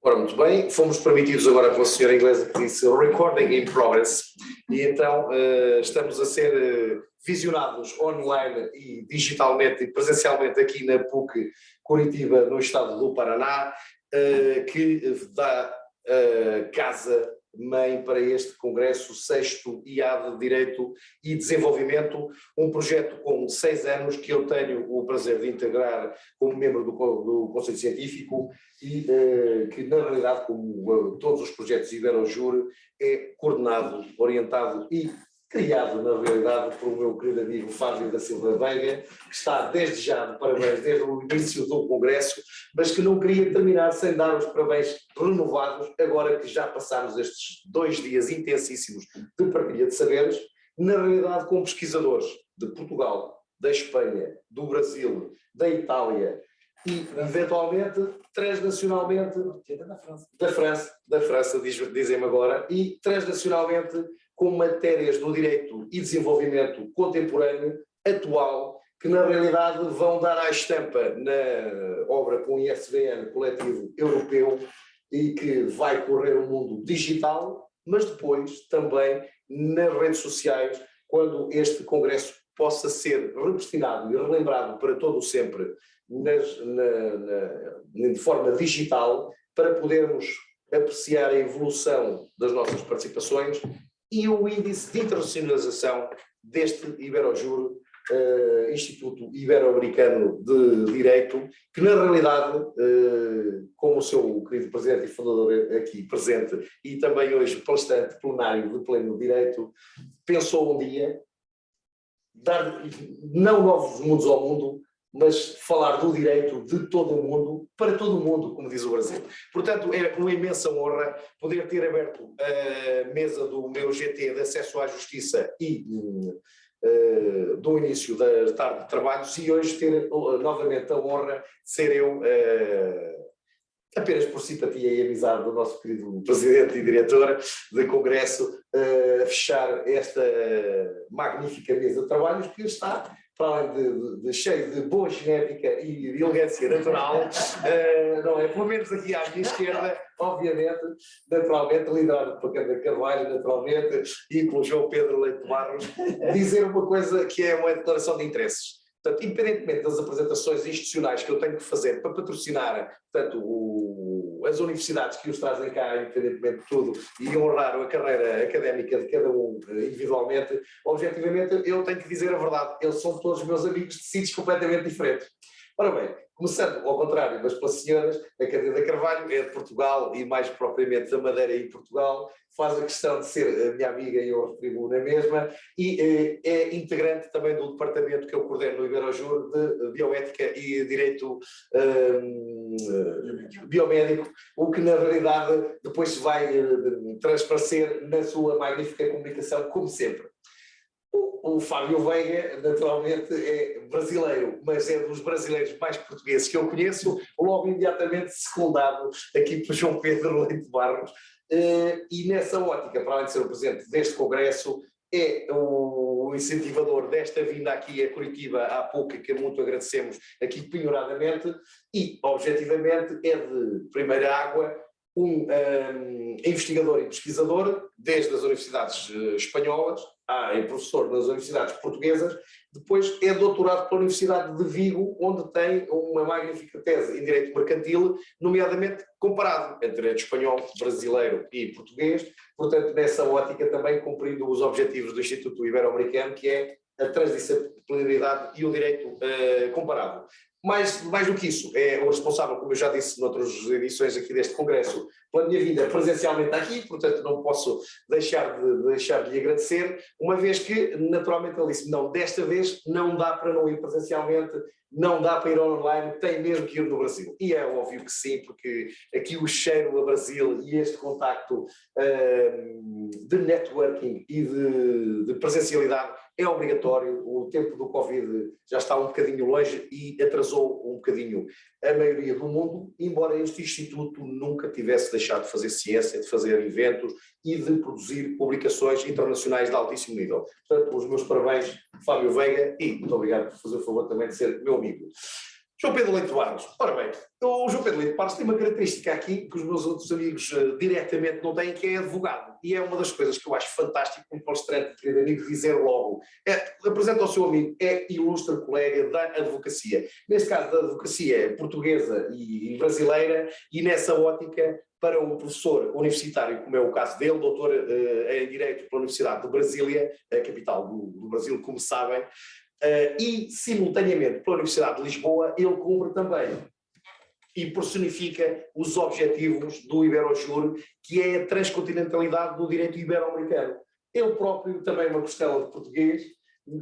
Ora, muito bem, fomos permitidos agora pela senhora inglesa que disse Recording in Progress, e então estamos a ser visionados online e digitalmente e presencialmente aqui na PUC Curitiba, no estado do Paraná, que dá casa-mãe para este Congresso 6º IAD de Direito e Desenvolvimento, um projeto com 6 anos que eu tenho o prazer de integrar como membro do Conselho Científico e que, na realidade, como todos os projetos Iberojur, é coordenado, orientado e criado, na realidade, por o meu querido amigo Fábio da Silva Veiga, que está desde já de parabéns desde o início do Congresso, mas que não queria terminar sem dar os parabéns renovados, agora que já passámos estes 2 dias intensíssimos de partilha de saberes, na realidade com pesquisadores de Portugal, da Espanha, do Brasil, da Itália e, eventualmente, transnacionalmente, da França, dizem-me agora, e transnacionalmente com matérias do direito e desenvolvimento contemporâneo, atual, que na realidade vão dar à estampa na obra com ISBN coletivo europeu e que vai correr o mundo digital, mas depois também nas redes sociais, quando este congresso possa ser repristinado e relembrado para todo o sempre de forma digital, para podermos apreciar a evolução das nossas participações e o índice de internacionalização deste Iberojur, Instituto Ibero-Americano de Direito, que na realidade, como o seu querido presidente e fundador aqui presente e também hoje palestrante plenário de pleno direito, pensou um dia dar não novos mundos ao mundo, mas falar do direito de todo o mundo, para todo o mundo, como diz o Brasil. Portanto, é uma imensa honra poder ter aberto a mesa do meu GT de acesso à justiça e do início da tarde de trabalhos, e hoje ter novamente a honra de ser eu, apenas por simpatia e amizade do nosso querido presidente e diretor de Congresso, a fechar esta magnífica mesa de trabalhos que está, para além de cheio de boa genética e de elegância natural, não é? Pelo menos aqui à minha esquerda, obviamente, naturalmente, liderado por Câmara Carvalho, naturalmente, e pelo João Pedro Leite Barros, dizer uma coisa que é uma declaração de interesses. Portanto, independentemente das apresentações institucionais que eu tenho que fazer para patrocinar, portanto, as universidades que os trazem cá, independentemente de tudo, e honrar a carreira académica de cada um individualmente, objetivamente eu tenho que dizer a verdade, eles são todos meus amigos de sítios completamente diferentes. Ora bem, começando ao contrário, mas pelas senhoras, a Cândida Carvalho é de Portugal e mais propriamente da Madeira em Portugal, faz a questão de ser a minha amiga e eu retribuo na mesma, e é integrante também do departamento que eu coordeno no Iberojur de Bioética e Direito Biomédico, o que na realidade depois se vai transparecer na sua magnífica comunicação, como sempre. O Fábio Veiga, naturalmente, é brasileiro, mas é dos brasileiros mais portugueses que eu conheço, logo imediatamente secundado aqui por João Pedro Leite Barros, e nessa ótica, para além de ser o presidente deste congresso, é o incentivador desta vinda aqui a Curitiba há pouco, que muito agradecemos aqui penhoradamente, e, objetivamente, é de primeira água um investigador e pesquisador, desde as universidades espanholas, é professor nas universidades portuguesas, depois é doutorado pela Universidade de Vigo, onde tem uma magnífica tese em Direito Mercantil, nomeadamente comparado entre Direito espanhol, brasileiro e português, portanto nessa ótica também cumprindo os objetivos do Instituto Ibero-Americano, que é a transdisciplinaridade e o direito comparado. Mais do que isso, é o responsável, como eu já disse noutras edições aqui deste congresso, pela minha vinda presencialmente aqui, portanto não posso deixar de lhe agradecer, uma vez que naturalmente ele disse, não, desta vez não dá para não ir presencialmente, não dá para ir online, tem mesmo que ir no Brasil. E é óbvio que sim, porque aqui o cheiro a Brasil e este contacto de networking e de presencialidade é obrigatório. O tempo do Covid já está um bocadinho longe e atrasou um bocadinho a maioria do mundo, embora este instituto nunca tivesse deixado de fazer ciência, de fazer eventos e de produzir publicações internacionais de altíssimo nível. Portanto, os meus parabéns, Fábio Veiga, e muito obrigado por fazer o favor também de ser meu amigo. João Pedro Leite Barros. Ora bem, o João Pedro Leite Barros tem uma característica aqui que os meus outros amigos diretamente não têm, que é advogado. E é uma das coisas que eu acho fantástico como palestrante, querido amigo, dizer logo. Apresenta ao seu amigo, é ilustre colega da advocacia. Neste caso, da advocacia portuguesa e brasileira, e nessa ótica, para um professor universitário, como é o caso dele, doutor em Direito pela Universidade de Brasília, a capital do Brasil, como sabem, e, simultaneamente, pela Universidade de Lisboa, ele cumpre também e personifica os objetivos do Iberojur, que é a transcontinentalidade do direito ibero-americano. Ele próprio também uma costela de português,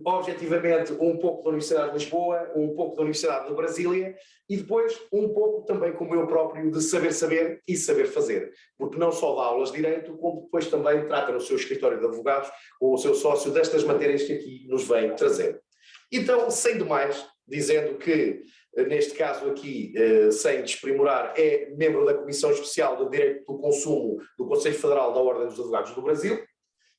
objetivamente um pouco da Universidade de Lisboa, um pouco da Universidade de Brasília e depois um pouco também, como eu próprio, de saber e saber fazer. Porque não só dá aulas de direito, como depois também trata no seu escritório de advogados ou o seu sócio destas matérias que aqui nos vem trazer. Então, sem demais, dizendo que, neste caso aqui, sem desprimorar, é membro da Comissão Especial de Direito do Consumo do Conselho Federal da Ordem dos Advogados do Brasil,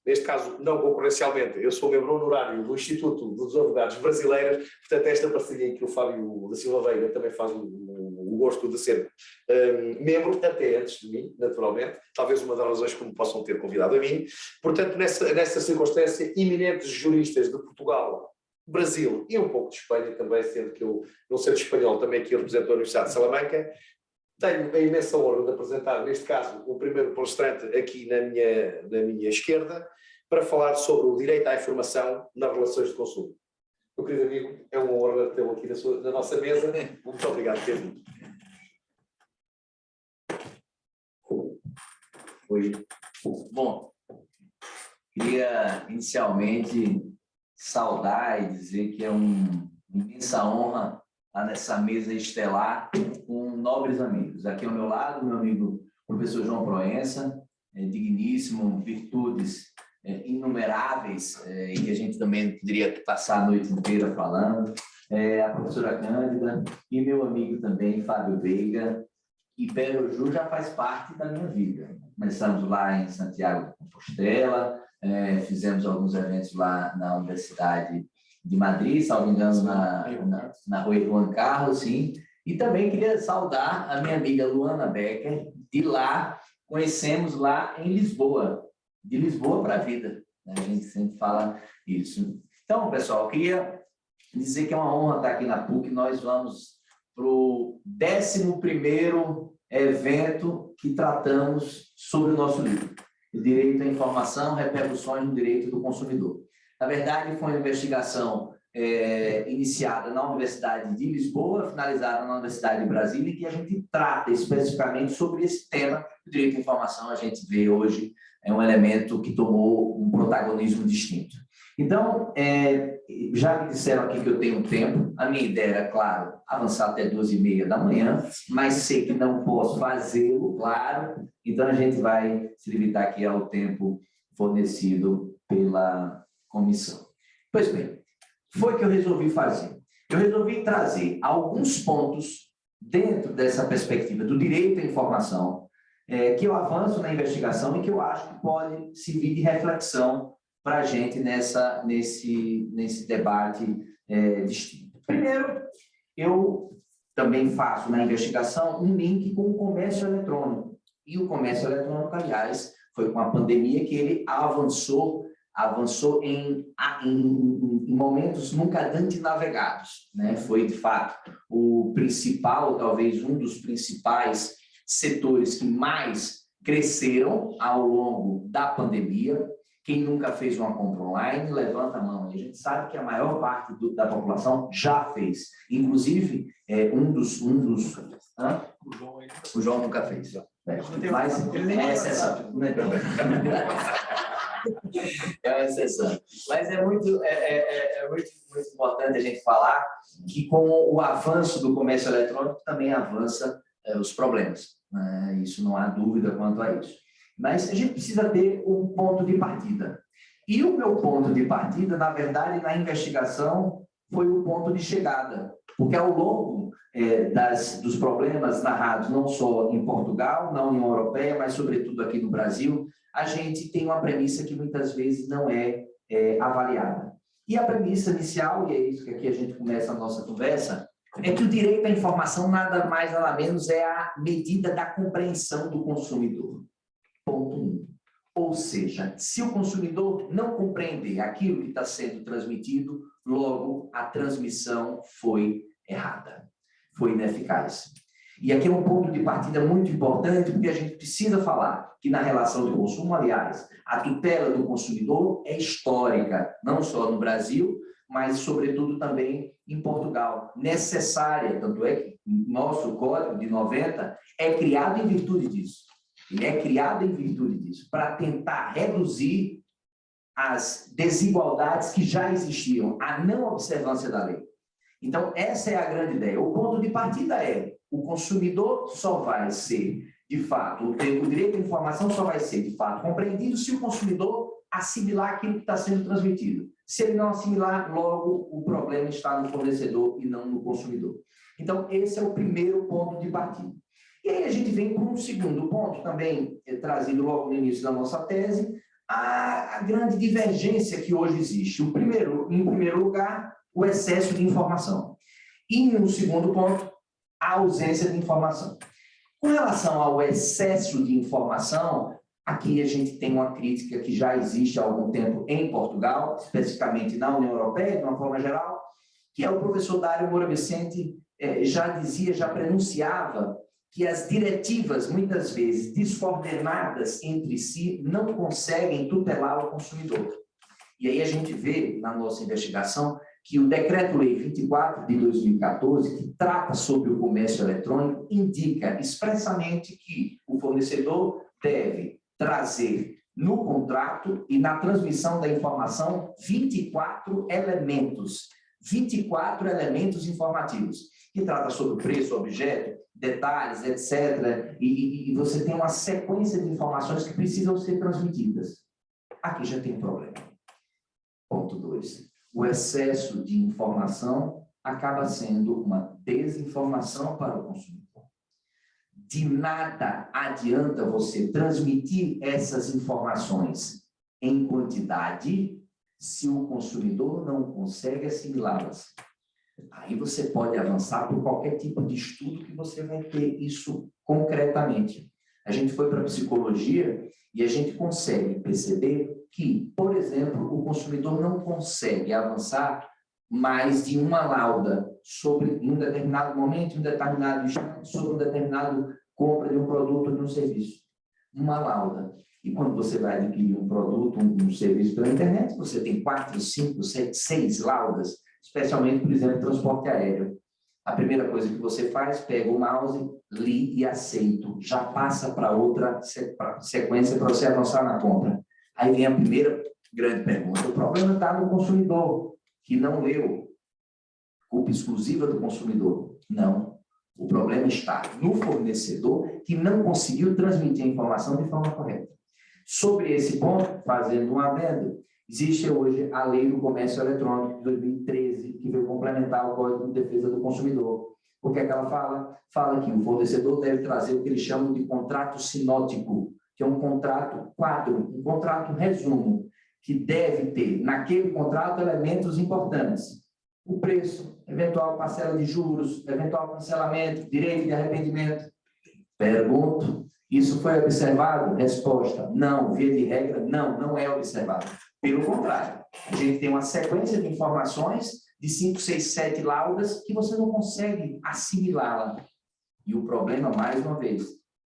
neste caso não concorrencialmente, eu sou membro honorário do Instituto dos Advogados Brasileiros, portanto esta parceria em que o Fábio da Silva Veiga também faz o gosto de ser membro, até antes de mim, naturalmente, talvez uma das razões que me possam ter convidado a mim. Portanto, nessa circunstância, eminentes juristas de Portugal, Brasil e um pouco de Espanha também, sendo que eu, não sendo espanhol, também aqui represento a Universidade de Salamanca. Tenho a imensa honra de apresentar, neste caso, o primeiro palestrante aqui na minha esquerda, para falar sobre o direito à informação nas relações de consumo. Meu querido amigo, é uma honra tê-lo aqui na nossa mesa. Muito obrigado por ter vindo. Oi. Bom, queria inicialmente saudar e dizer que é uma imensa honra estar nessa mesa estelar com nobres amigos. Aqui ao meu lado, meu amigo professor João Proença, digníssimo, virtudes inumeráveis, e que a gente também poderia passar a noite inteira falando, a professora Cândida e meu amigo também, Fábio Veiga. Iberojur já faz parte da minha vida. Começamos lá em Santiago de Compostela, fizemos alguns eventos lá na Universidade de Madrid, salvo engano, na Rua Juan Carlos, sim. E também queria saudar a minha amiga Luana Becker, de lá, conhecemos lá em Lisboa, de Lisboa para a vida, né? A gente sempre fala isso. Então, pessoal, eu queria dizer que é uma honra estar aqui na PUC. Nós vamos para o 11º evento que tratamos sobre o nosso livro, o Direito à Informação, Repercussões no Direito do Consumidor. Na verdade, foi uma investigação iniciada na Universidade de Lisboa, finalizada na Universidade de Brasília, e que a gente trata especificamente sobre esse tema. O direito à informação, a gente vê hoje, é um elemento que tomou um protagonismo distinto. Então, já me disseram aqui que eu tenho tempo, a minha ideia era, claro, avançar até 2h30 da manhã, mas sei que não posso fazê-lo, claro, então a gente vai se limitar aqui ao tempo fornecido pela comissão. Pois bem, foi que eu resolvi fazer. Eu resolvi trazer alguns pontos dentro dessa perspectiva do direito à informação, que eu avanço na investigação e que eu acho que pode servir de reflexão para a gente nesse debate distinto. Primeiro, eu também faço na investigação um link com o comércio eletrônico. E o comércio eletrônico, aliás, foi com a pandemia que ele avançou em momentos nunca antes navegados, né? Foi, de fato, o principal, talvez um dos principais setores que mais cresceram ao longo da pandemia. Quem nunca fez uma compra online, levanta a mão. A gente sabe que a maior parte da população já fez. Inclusive, o João nunca fez. Mas é uma exceção. É uma exceção. Mas é muito importante a gente falar que com o avanço do comércio eletrônico também avança os problemas. Isso não há dúvida quanto a isso. Mas a gente precisa ter um ponto de partida. E o meu ponto de partida, na verdade, na investigação, foi o ponto de chegada. Porque ao longo dos problemas narrados, não só em Portugal, na União Europeia, mas sobretudo aqui no Brasil, a gente tem uma premissa que muitas vezes não é avaliada. E a premissa inicial, e é isso que aqui a gente começa a nossa conversa, é que o direito à informação nada mais, nada menos é a medida da compreensão do consumidor. Ponto 1. Ou seja, se o consumidor não compreender aquilo que está sendo transmitido, logo a transmissão foi errada, foi ineficaz. E aqui é um ponto de partida muito importante, porque a gente precisa falar que na relação de consumo, aliás, a tutela do consumidor é histórica, não só no Brasil, mas, sobretudo, também em Portugal. Necessária, tanto é que nosso Código de 90 é criado em virtude disso. Ele é criado em virtude disso, para tentar reduzir as desigualdades que já existiam, a não observância da lei. Então, essa é a grande ideia. O ponto de partida é: o consumidor só vai ser, de fato, o direito à informação só vai ser, de fato, compreendido se o consumidor assimilar aquilo que está sendo transmitido. Se ele não assimilar, logo o problema está no fornecedor e não no consumidor. Então, esse é o primeiro ponto de partida. E aí a gente vem para um segundo ponto, também trazido logo no início da nossa tese, a grande divergência que hoje existe. Em primeiro lugar, o excesso de informação. E, em um segundo ponto, a ausência de informação. Com relação ao excesso de informação, aqui a gente tem uma crítica que já existe há algum tempo em Portugal, especificamente na União Europeia, de uma forma geral, que é o professor Dário Moura Vicente já dizia, já pronunciava que as diretivas, muitas vezes descoordenadas entre si, não conseguem tutelar o consumidor. E aí a gente vê, na nossa investigação, que o Decreto-Lei 24 de 2014, que trata sobre o comércio eletrônico, indica expressamente que o fornecedor deve trazer no contrato e na transmissão da informação 24 elementos informativos, que trata sobre o preço, objeto, detalhes, etc. E você tem uma sequência de informações que precisam ser transmitidas. Aqui já tem um problema. Ponto 2. O excesso de informação acaba sendo uma desinformação para o consumidor. De nada adianta você transmitir essas informações em quantidade se o consumidor não consegue assimilá-las. Aí você pode avançar por qualquer tipo de estudo que você vai ter isso concretamente. A gente foi para a psicologia e a gente consegue perceber que, por exemplo, o consumidor não consegue avançar mais de uma lauda sobre um determinado momento, um determinado instante, sobre um determinado compra de um produto ou de um serviço. Uma lauda. E quando você vai adquirir um produto, um serviço pela internet, você tem 4, 5, 6 laudas, especialmente, por exemplo, transporte aéreo. A primeira coisa que você faz, pega o mouse, li e aceito. Já passa para outra sequência para você avançar na compra. Aí vem a primeira grande pergunta. O problema está no consumidor, que não leu. Culpa exclusiva do consumidor. Não. O problema está no fornecedor, que não conseguiu transmitir a informação de forma correta. Sobre esse ponto, fazendo um adendo, existe hoje a Lei do Comércio Eletrônico de 2013, que veio complementar o Código de Defesa do Consumidor. O que é que ela fala? Fala que o fornecedor deve trazer o que eles chamam de contrato sinótico, que é um contrato quadro, um contrato resumo, que deve ter, naquele contrato, elementos importantes. O preço, eventual parcela de juros, eventual cancelamento, direito de arrependimento. Pergunto, isso foi observado? Resposta, não. Via de regra, não é observado. Pelo contrário, a gente tem uma sequência de informações de 5, 6, 7 laudas que você não consegue assimilá-la. E o problema, mais uma vez,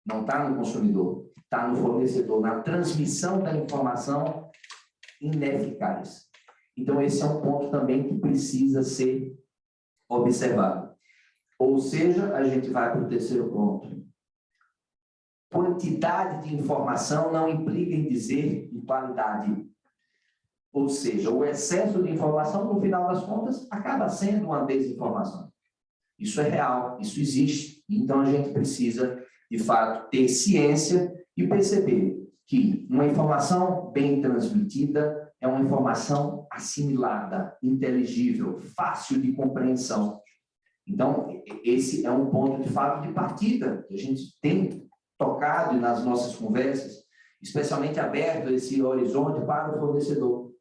não está no consumidor, está no fornecedor, na transmissão da informação ineficaz. Então, esse é um ponto também que precisa ser observado. Ou seja, a gente vai para o terceiro ponto. Quantidade de informação não implica em dizer em qualidade. Ou seja, o excesso de informação, no final das contas, acaba sendo uma desinformação. Isso é real, isso existe. Então, a gente precisa, de fato, ter ciência e perceber que uma informação bem transmitida é uma informação assimilada, inteligível, fácil de compreensão. Então, esse é um ponto, de fato, de partida que a gente tem tocado nas nossas conversas, especialmente aberto esse horizonte para o fornecedor.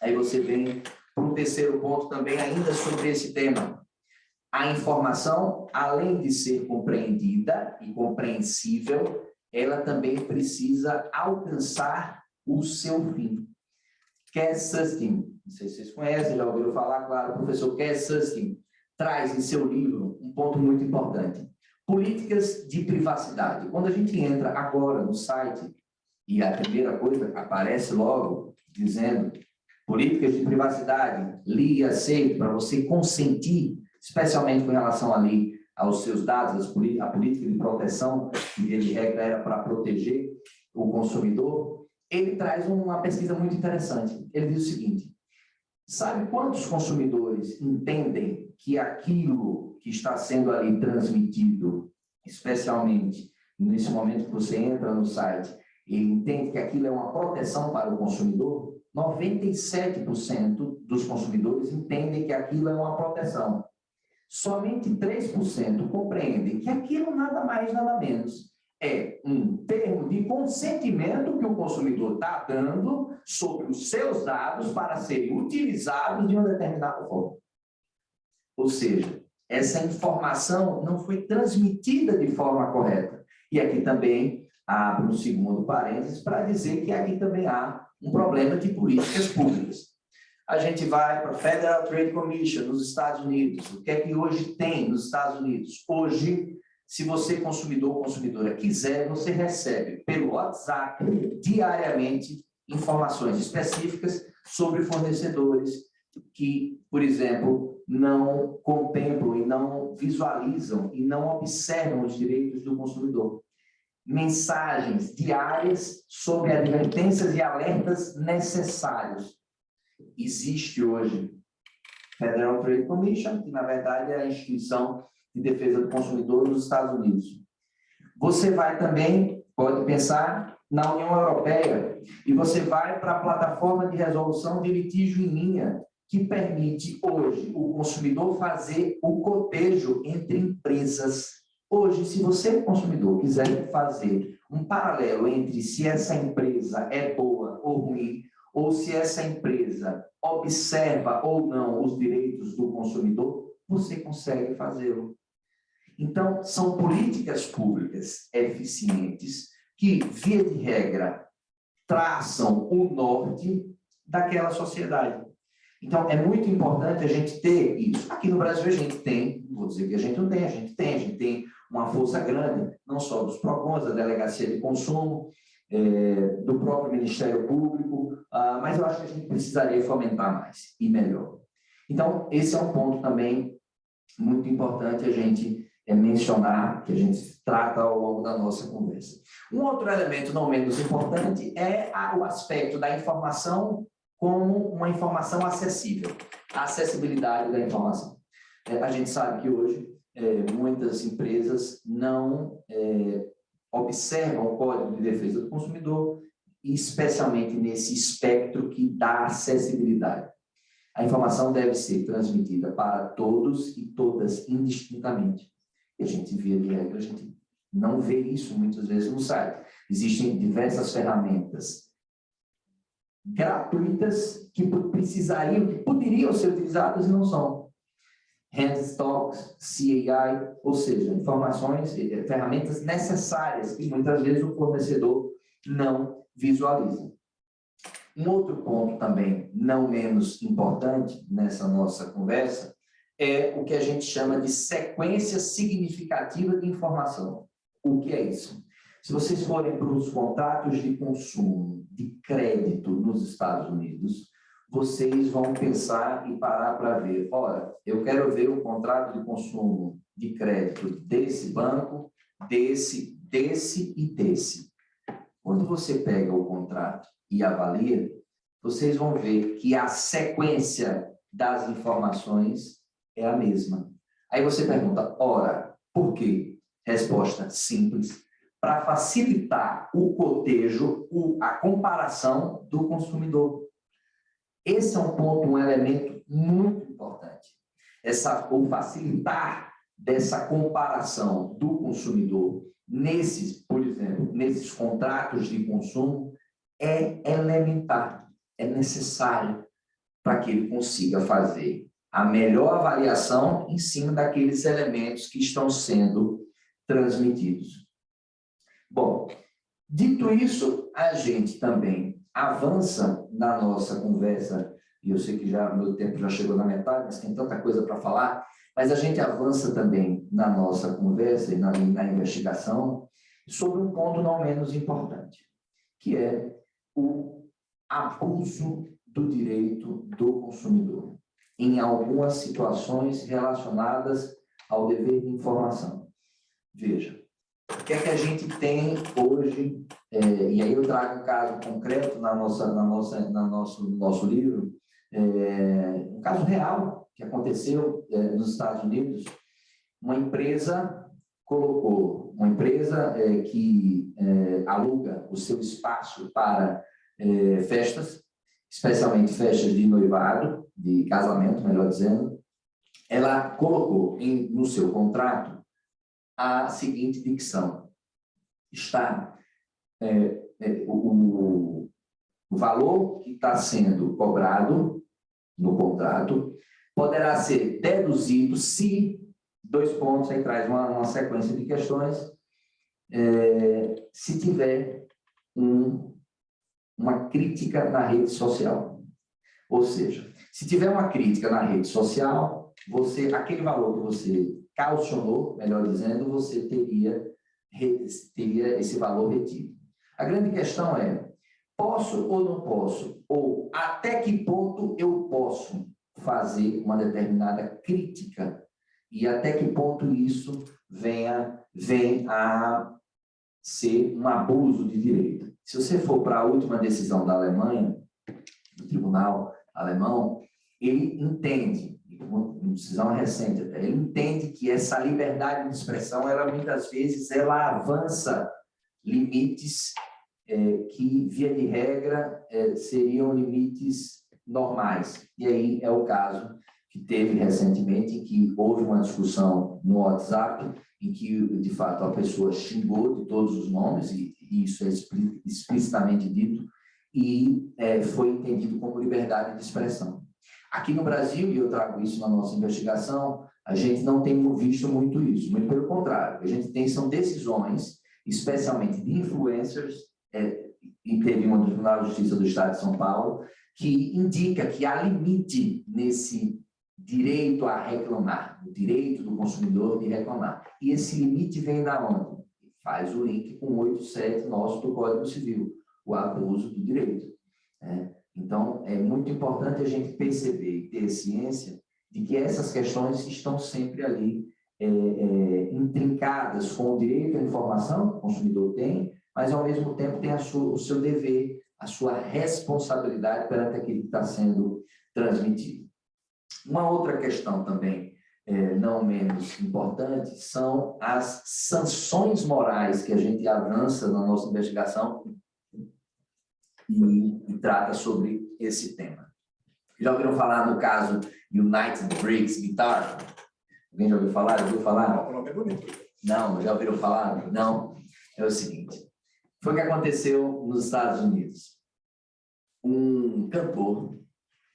Aí você vem para o terceiro ponto também, ainda sobre esse tema. A informação, além de ser compreendida e compreensível, ela também precisa alcançar o seu fim. Cass Sunstein, não sei se vocês conhecem, já ouviram falar, claro, o professor Cass Sunstein traz em seu livro um ponto muito importante. Políticas de privacidade. Quando a gente entra agora no site, e a primeira coisa aparece logo dizendo políticas de privacidade, li e aceito, para você consentir, especialmente com relação ali aos seus dados, a política de proteção, que de regra era para proteger o consumidor, ele traz uma pesquisa muito interessante. Ele diz o seguinte: sabe quantos consumidores entendem que aquilo que está sendo ali transmitido, especialmente nesse momento que você entra no site, ele entende que aquilo é uma proteção para o consumidor? 97% dos consumidores entendem que aquilo é uma proteção. Somente 3% compreendem que aquilo nada mais, nada menos é um termo de consentimento que o consumidor está dando sobre os seus dados para serem utilizados de uma determinada forma. Ou seja, essa informação não foi transmitida de forma correta. E aqui também abro um segundo parênteses para dizer que aqui também há um problema de políticas públicas. A gente vai para a Federal Trade Commission nos Estados Unidos. O que é que hoje tem nos Estados Unidos? Hoje, se você, consumidor ou consumidora, quiser, você recebe pelo WhatsApp, diariamente, informações específicas sobre fornecedores que, por exemplo, não contemplam e não visualizam e não observam os direitos do consumidor. Mensagens diárias sobre advertências e alertas necessários. Existe hoje Federal Trade Commission, que na verdade é a instituição de defesa do consumidor nos Estados Unidos. Você vai também, pode pensar, na União Europeia, e você vai para a plataforma de resolução de litígio em linha, que permite hoje o consumidor fazer o cotejo entre empresas. Hoje, se você, consumidor, quiser fazer um paralelo entre se essa empresa é boa ou ruim, ou se essa empresa observa ou não os direitos do consumidor, você consegue fazê-lo. Então, são políticas públicas eficientes que, via de regra, traçam o norte daquela sociedade. Então, é muito importante a gente ter isso. Aqui no Brasil a gente tem, não vou dizer que a gente não tem, a gente tem uma força grande, não só dos PROCONs, da Delegacia de Consumo, do próprio Ministério Público, mas eu acho que a gente precisaria fomentar mais e melhor. Então, esse é um ponto também muito importante a gente mencionar, que a gente trata ao longo da nossa conversa. Um outro elemento não menos importante é o aspecto da informação como uma informação acessível, a acessibilidade da informação. A gente sabe que hoje muitas empresas não observam o Código de Defesa do Consumidor, especialmente nesse espectro que dá acessibilidade. A informação deve ser transmitida para todos e todas indistintamente. E a gente via de regra, a gente não vê isso muitas vezes no site. Existem diversas ferramentas gratuitas que precisariam, que poderiam ser utilizadas e não são. Handstocks, CAI, ou seja, informações, ferramentas necessárias que muitas vezes o fornecedor não visualiza. Um outro ponto também, não menos importante nessa nossa conversa, é o que a gente chama de sequência significativa de informação. O que é isso? Se vocês forem para os contratos de consumo de crédito nos Estados Unidos, vocês vão pensar e parar para ver, ora, eu quero ver o contrato de consumo de crédito desse banco, desse e desse. Quando você pega o contrato e avalia, vocês vão ver que a sequência das informações é a mesma. Aí você pergunta, ora, por quê? Resposta simples, para facilitar o cotejo, a comparação do consumidor. Esse é um ponto, um elemento muito importante. O facilitar dessa comparação do consumidor por exemplo, nesses contratos de consumo, é elementar, é necessário para que ele consiga fazer a melhor avaliação em cima daqueles elementos que estão sendo transmitidos. Bom, dito isso, a gente também avança na nossa conversa, e eu sei que já meu tempo já chegou na metade, mas tem tanta coisa para falar, mas a gente avança também na nossa conversa e na investigação sobre um ponto não menos importante, que é o abuso do direito do consumidor em algumas situações relacionadas ao dever de informação. Veja, o que é que a gente tem hoje, e aí eu trago um caso concreto no nosso livro, um caso real que aconteceu nos Estados Unidos. Uma empresa que aluga o seu espaço para festas, especialmente festas de noivado, de casamento, melhor dizendo, ela colocou no seu contrato a seguinte dicção: o valor que está sendo cobrado no contrato poderá ser deduzido se, dois pontos, aí traz uma sequência de questões, se tiver uma crítica na rede social. Ou seja, se tiver uma crítica na rede social, aquele valor que você caucionou, melhor dizendo, você teria esse valor retido. A grande questão é: posso ou não posso? Ou até que ponto eu posso fazer uma determinada crítica? E até que ponto isso vem a ser um abuso de direito? Se você for para a última decisão da Alemanha, do tribunal alemão, ele entende, uma decisão recente até, ele entende que essa liberdade de expressão, ela muitas vezes, ela avança limites que, via de regra, seriam limites normais. E aí é o caso que teve recentemente, em que houve uma discussão no WhatsApp, em que, de fato, a pessoa xingou de todos os nomes, e isso é explicitamente dito, e foi entendido como liberdade de expressão. Aqui no Brasil, e eu trago isso na nossa investigação, a gente não tem visto muito isso, muito pelo contrário. A gente são decisões, especialmente de influencers, e teve uma do Tribunal de Justiça do Estado de São Paulo, que indica que há limite nesse direito a reclamar, o direito do consumidor de reclamar. E esse limite vem da onde? Faz o link com o 87 nosso do Código Civil, o abuso do direito. Então, é muito importante a gente perceber e ter ciência de que essas questões estão sempre ali intrincadas com o direito à informação que o consumidor tem, mas, ao mesmo tempo, tem o seu dever, a sua responsabilidade perante aquilo que está sendo transmitido. Uma outra questão também, não menos importante, são as sanções morais que a gente avança na nossa investigação e trata sobre esse tema. Já ouviram falar no caso United Breaks Guitar? Alguém já ouviu falar? Já ouviu falar? O nome é bonito. Não, já ouviram falar? Não. É o seguinte, foi o que aconteceu nos Estados Unidos. Um cantor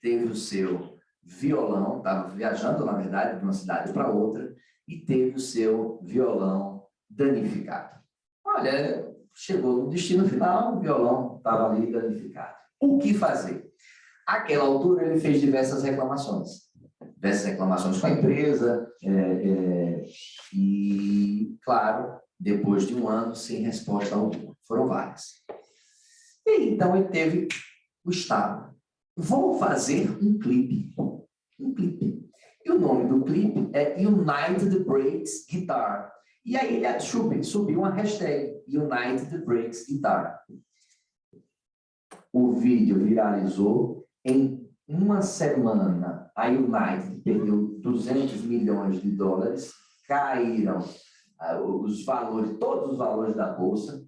teve o seu violão, estava viajando, na verdade, de uma cidade para outra, e teve o seu violão danificado. Olha, chegou no destino final, o violão estava ali danificado. O que fazer? Àquela altura, ele fez diversas reclamações com a empresa, e, claro, depois de um ano, sem resposta alguma. Foram várias. E então, ele teve o estado: vou fazer um clipe. E o nome do clipe é United Breaks Guitar. E aí ele subiu uma hashtag, United Breaks Guitar. O vídeo viralizou. Em uma semana, a United perdeu 200 milhões de dólares, caíram os valores, todos os valores da bolsa.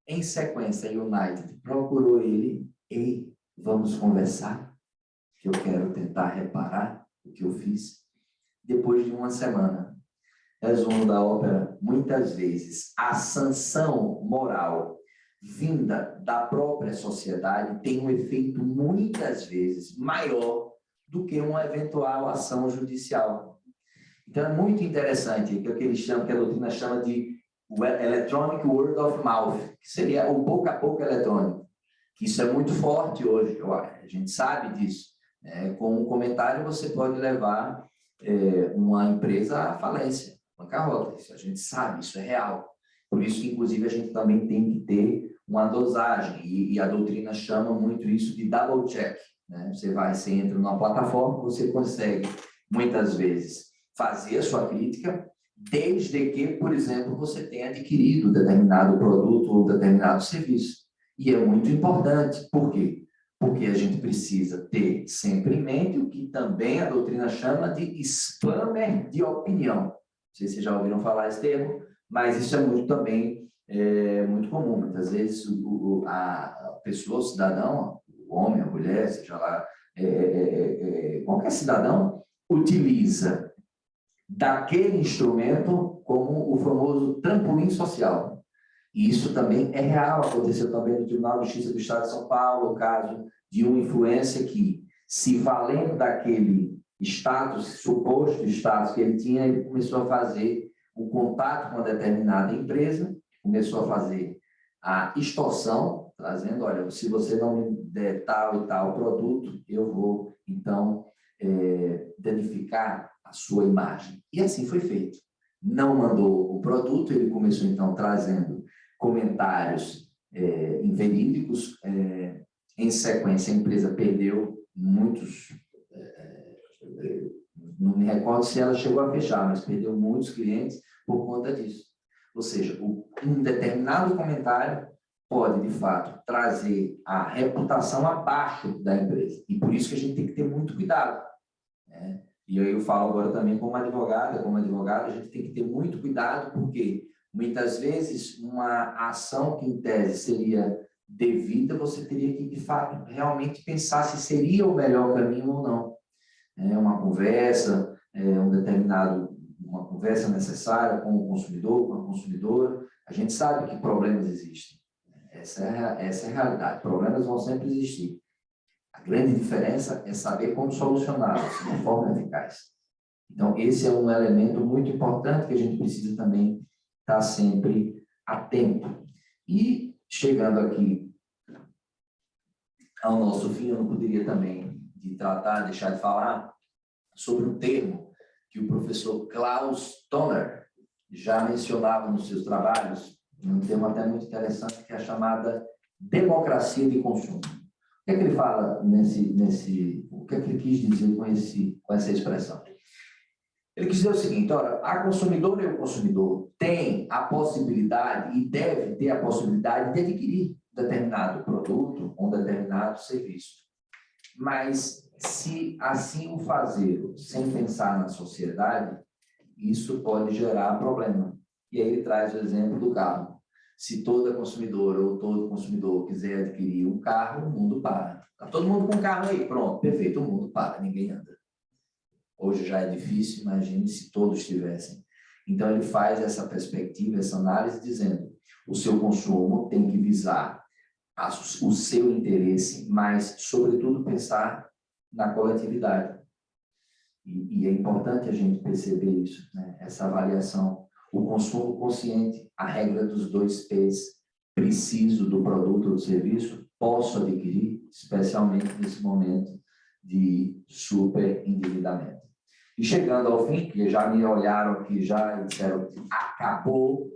Em sequência, a United procurou ele e vamos conversar, que eu quero tentar reparar o que eu fiz. Depois de uma semana, resumo da ópera: muitas vezes a sanção moral vinda da própria sociedade tem um efeito muitas vezes maior do que uma eventual ação judicial. Então, é muito interessante, que é o que eles chamam, que a doutrina chama de Electronic Word of Mouth, que seria o boca a boca eletrônico, que isso é muito forte hoje, a gente sabe disso. Com um comentário, você pode levar uma empresa à falência, bancarrota, isso a gente sabe, isso é real. Por isso que, inclusive, a gente também tem que ter uma dosagem, e a doutrina chama muito isso de double check. Né? Você entra numa plataforma, você consegue, muitas vezes, fazer a sua crítica, desde que, por exemplo, você tenha adquirido determinado produto ou determinado serviço. E é muito importante. Por quê? Porque a gente precisa ter sempre em mente o que também a doutrina chama de spammer de opinião. Não sei se vocês já ouviram falar esse termo, mas isso é muito também muito comum. Muitas vezes a pessoa, o cidadão, o homem, a mulher, seja lá, qualquer cidadão, utiliza daquele instrumento como o famoso trampolim social. E isso também é real, aconteceu também no Tribunal de Justiça do Estado de São Paulo, o caso de uma influência que, se valendo daquele status, suposto status que ele tinha, ele começou a fazer o contato com uma determinada empresa, começou a fazer a extorsão, trazendo, olha, se você não me der tal e tal produto, eu vou, então, danificar a sua imagem. E assim foi feito. Não mandou o produto, ele começou, então, trazendo comentários inverídicos. Em sequência, a empresa perdeu muitos, não me recordo se ela chegou a fechar, mas perdeu muitos clientes por conta disso. Ou seja, um determinado comentário pode, de fato, trazer a reputação abaixo da empresa. E por isso que a gente tem que ter muito cuidado. Né? E aí eu falo agora também como advogado, a gente tem que ter muito cuidado, porque muitas vezes uma ação que em tese seria devida, você teria que, de fato, realmente pensar se seria o melhor caminho ou não. Uma conversa, uma conversa necessária com o consumidor, com a consumidora. A gente sabe que problemas existem. Essa é a realidade. Problemas vão sempre existir. A grande diferença é saber como solucioná-los de forma eficaz. Então, esse é um elemento muito importante que a gente precisa também estar sempre atento. E, chegando aqui ao nosso fim, eu não poderia também deixar de falar sobre um termo que o professor Klaus Toner já mencionava nos seus trabalhos, um termo até muito interessante, que é a chamada democracia de consumo. O que é que ele fala o que é que ele quis dizer com essa expressão? Ele quis dizer o seguinte, olha, a consumidora e o consumidor têm a possibilidade e deve ter a possibilidade de adquirir determinado produto ou determinado serviço. Mas, se assim o fazer sem pensar na sociedade, isso pode gerar problema. E aí ele traz o exemplo do carro. Se toda consumidora ou todo consumidor quiser adquirir um carro, o mundo para. Está todo mundo com carro aí, pronto, perfeito, o mundo para, ninguém anda. Hoje já é difícil, imagine se todos tivessem. Então, ele faz essa perspectiva, essa análise, dizendo o seu consumo tem que visar o seu interesse, mas, sobretudo, pensar na coletividade. E é importante a gente perceber isso, né? Essa avaliação. O consumo consciente, a regra dos 2 P's, preciso do produto ou do serviço, posso adquirir, especialmente nesse momento de super endividamento. E chegando ao fim, que já me olharam aqui já e disseram que acabou,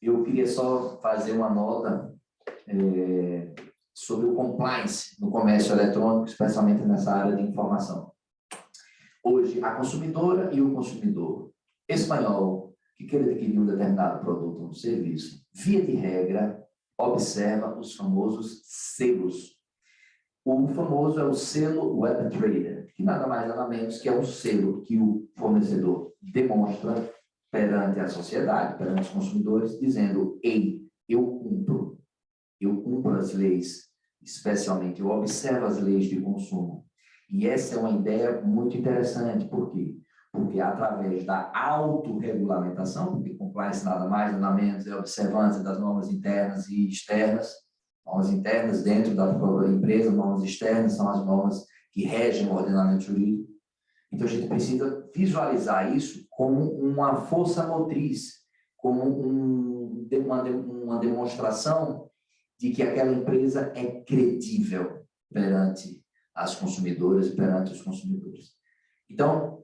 eu queria só fazer uma nota sobre o compliance no comércio eletrônico, especialmente nessa área de informação. Hoje, a consumidora e o consumidor espanhol que queira adquirir um determinado produto ou um serviço, via de regra, observa os famosos selos. O famoso é o selo Web Trader, que nada mais nada menos que é um selo que o fornecedor demonstra perante a sociedade, perante os consumidores, dizendo, ei, eu cumpro as leis, especialmente eu observo as leis de consumo. E essa é uma ideia muito interessante, por quê? Porque através da autorregulamentação, porque compliance nada mais, nada menos, é observância das normas internas e externas, normas internas dentro da própria empresa, normas externas são as normas que regem o ordenamento jurídico. Então, a gente precisa visualizar isso como uma força motriz, como uma demonstração de que aquela empresa é credível perante as consumidoras e perante os consumidores. Então,